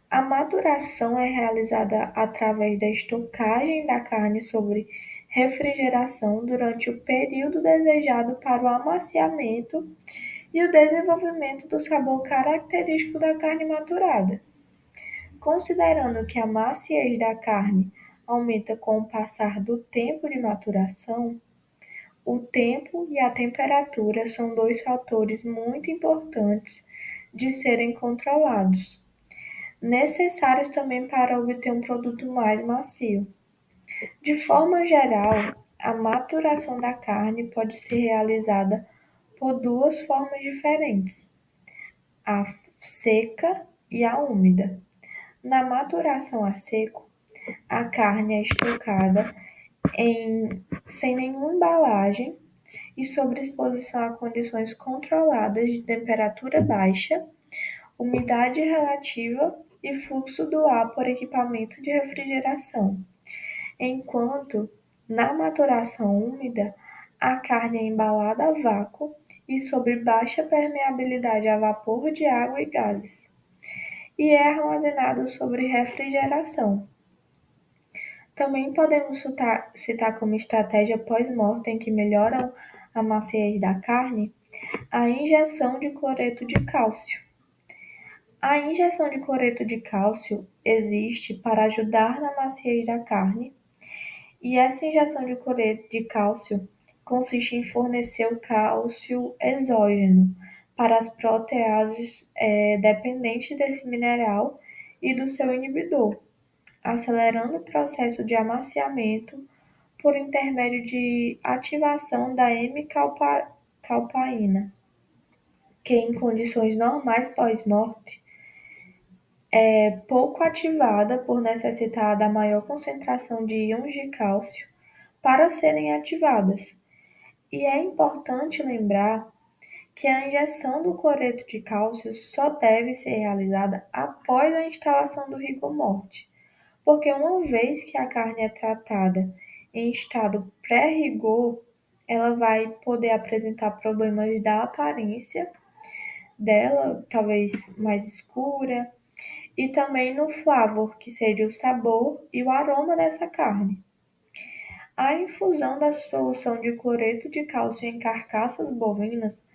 A maturação é realizada através da estocagem da carne sobre refrigeração durante o período desejado para o amaciamento e o desenvolvimento do sabor característico da carne maturada. Considerando que a maciez da carne aumenta com o passar do tempo de maturação, o tempo e a temperatura são dois fatores muito importantes de serem controlados, necessários também para obter um produto mais macio. De forma geral, a maturação da carne pode ser realizada por duas formas diferentes: a seca e a úmida. Na maturação a seco, a carne é estocada sem nenhuma embalagem e sob exposição a condições controladas de temperatura baixa, umidade relativa e fluxo do ar por equipamento de refrigeração, enquanto na maturação úmida, a carne é embalada a vácuo e sob baixa permeabilidade a vapor de água e gases, e é armazenado sob refrigeração. Também podemos citar como estratégia pós-mortem que melhoram a maciez da carne a injeção de cloreto de cálcio. A injeção de cloreto de cálcio existe para ajudar na maciez da carne, e essa injeção de cloreto de cálcio consiste em fornecer o cálcio exógeno para as proteases dependentes desse mineral e do seu inibidor, acelerando o processo de amaciamento por intermédio de ativação da M-calpaína, que em condições normais pós-morte é pouco ativada por necessitar da maior concentração de íons de cálcio para serem ativadas. E é importante lembrar que a injeção do cloreto de cálcio só deve ser realizada após a instalação do rigor mortis, porque uma vez que a carne é tratada em estado pré-rigor, ela vai poder apresentar problemas da aparência dela, talvez mais escura, e também no flavor, que seria o sabor e o aroma dessa carne. A infusão da solução de cloreto de cálcio em carcaças bovinas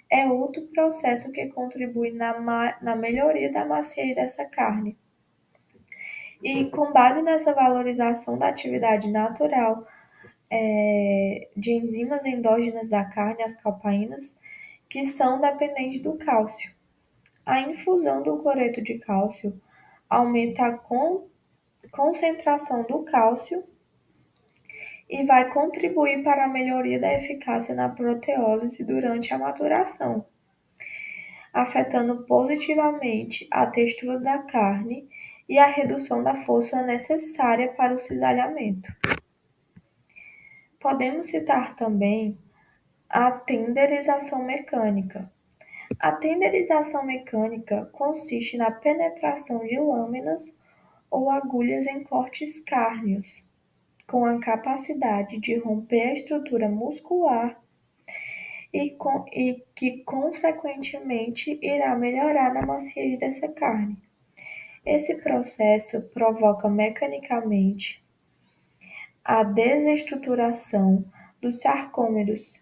é outro processo que contribui na melhoria da maciez dessa carne. E com base nessa valorização da atividade natural de enzimas endógenas da carne, as calpaínas, que são dependentes do cálcio. A infusão do cloreto de cálcio aumenta a concentração do cálcio e vai contribuir para a melhoria da eficácia na proteólise durante a maturação, afetando positivamente a textura da carne e a redução da força necessária para o cisalhamento. Podemos citar também a tenderização mecânica. A tenderização mecânica consiste na penetração de lâminas ou agulhas em cortes cárneos, com a capacidade de romper a estrutura muscular e que, consequentemente, irá melhorar na maciez dessa carne. Esse processo provoca mecanicamente a desestruturação dos sarcômeros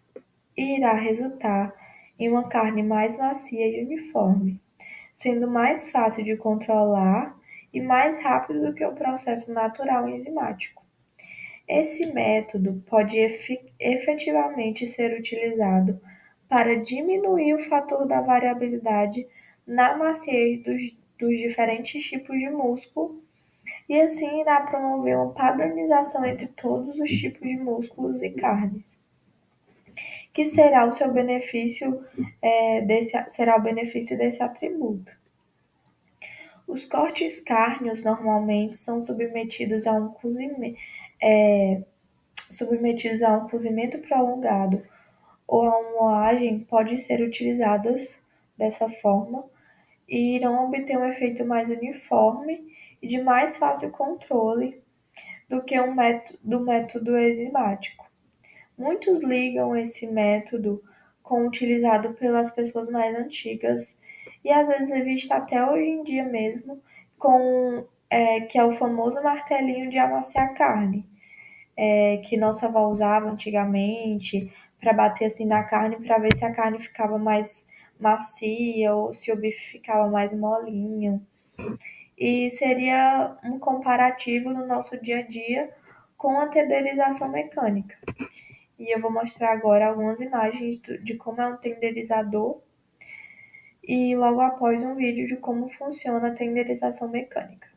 e irá resultar em uma carne mais macia e uniforme, sendo mais fácil de controlar e mais rápido do que o processo natural enzimático. Esse método pode efetivamente ser utilizado para diminuir o fator da variabilidade na maciez dos diferentes tipos de músculo e assim irá promover uma padronização entre todos os tipos de músculos e carnes, que será o seu benefício será o benefício desse atributo. Os cortes cárneos normalmente são submetidos a um cozimento prolongado ou a moagem pode ser utilizadas dessa forma e irão obter um efeito mais uniforme e de mais fácil controle do que do método enzimático. Muitos ligam esse método com o utilizado pelas pessoas mais antigas e às vezes é visto até hoje em dia mesmo, que é o famoso martelinho de amaciar carne, que nossa avó usava antigamente para bater assim na carne para ver se a carne ficava mais macia ou se o bife ficava mais molinho. E seria um comparativo no nosso dia a dia com a tenderização mecânica. E eu vou mostrar agora algumas imagens de como é um tenderizador e logo após um vídeo de como funciona a tenderização mecânica.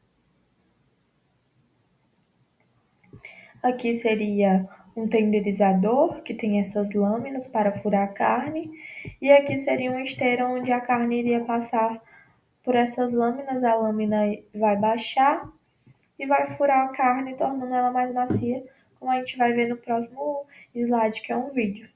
Aqui seria um tenderizador que tem essas lâminas para furar a carne e aqui seria um esteira onde a carne iria passar por essas lâminas, a lâmina vai baixar e vai furar a carne, tornando ela mais macia, como a gente vai ver no próximo slide, que é um vídeo.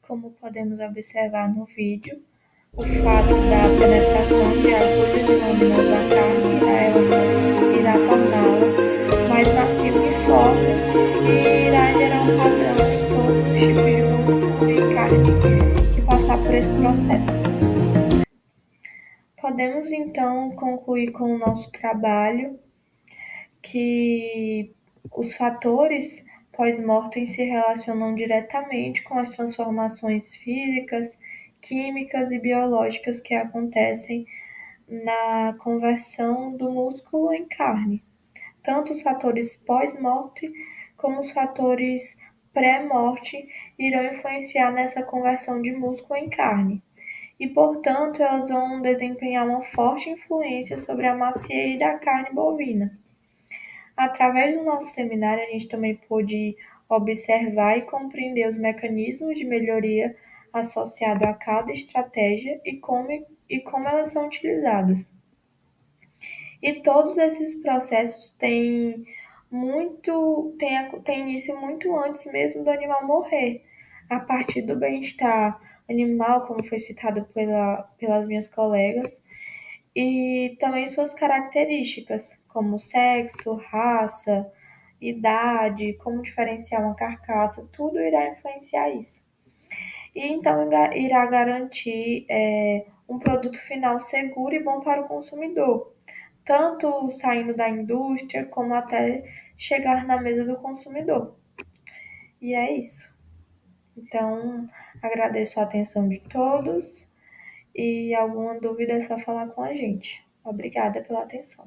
Como podemos observar no vídeo, o fato da penetração de agulhas e lâminas na carne irá torná-la mais macia e uniforme e irá gerar um padrão em todos os tipos de músculo e carne que passar por esse processo. Podemos então concluir com o nosso trabalho que os fatores pós-mortem se relacionam diretamente com as transformações físicas, químicas e biológicas que acontecem na conversão do músculo em carne. Tanto os fatores pós-morte como os fatores pré-morte irão influenciar nessa conversão de músculo em carne. E, portanto, elas vão desempenhar uma forte influência sobre a maciez da carne bovina. Através do nosso seminário, a gente também pôde observar e compreender os mecanismos de melhoria associados a cada estratégia e como elas são utilizadas. E todos esses processos têm início muito antes mesmo do animal morrer, a partir do bem-estar animal, como foi citado pelas minhas colegas, e também suas características, como sexo, raça, idade, como diferenciar uma carcaça, tudo irá influenciar isso. E então irá garantir um produto final seguro e bom para o consumidor, tanto saindo da indústria como até chegar na mesa do consumidor. E é isso. Então, agradeço a atenção de todos e alguma dúvida é só falar com a gente. Obrigada pela atenção.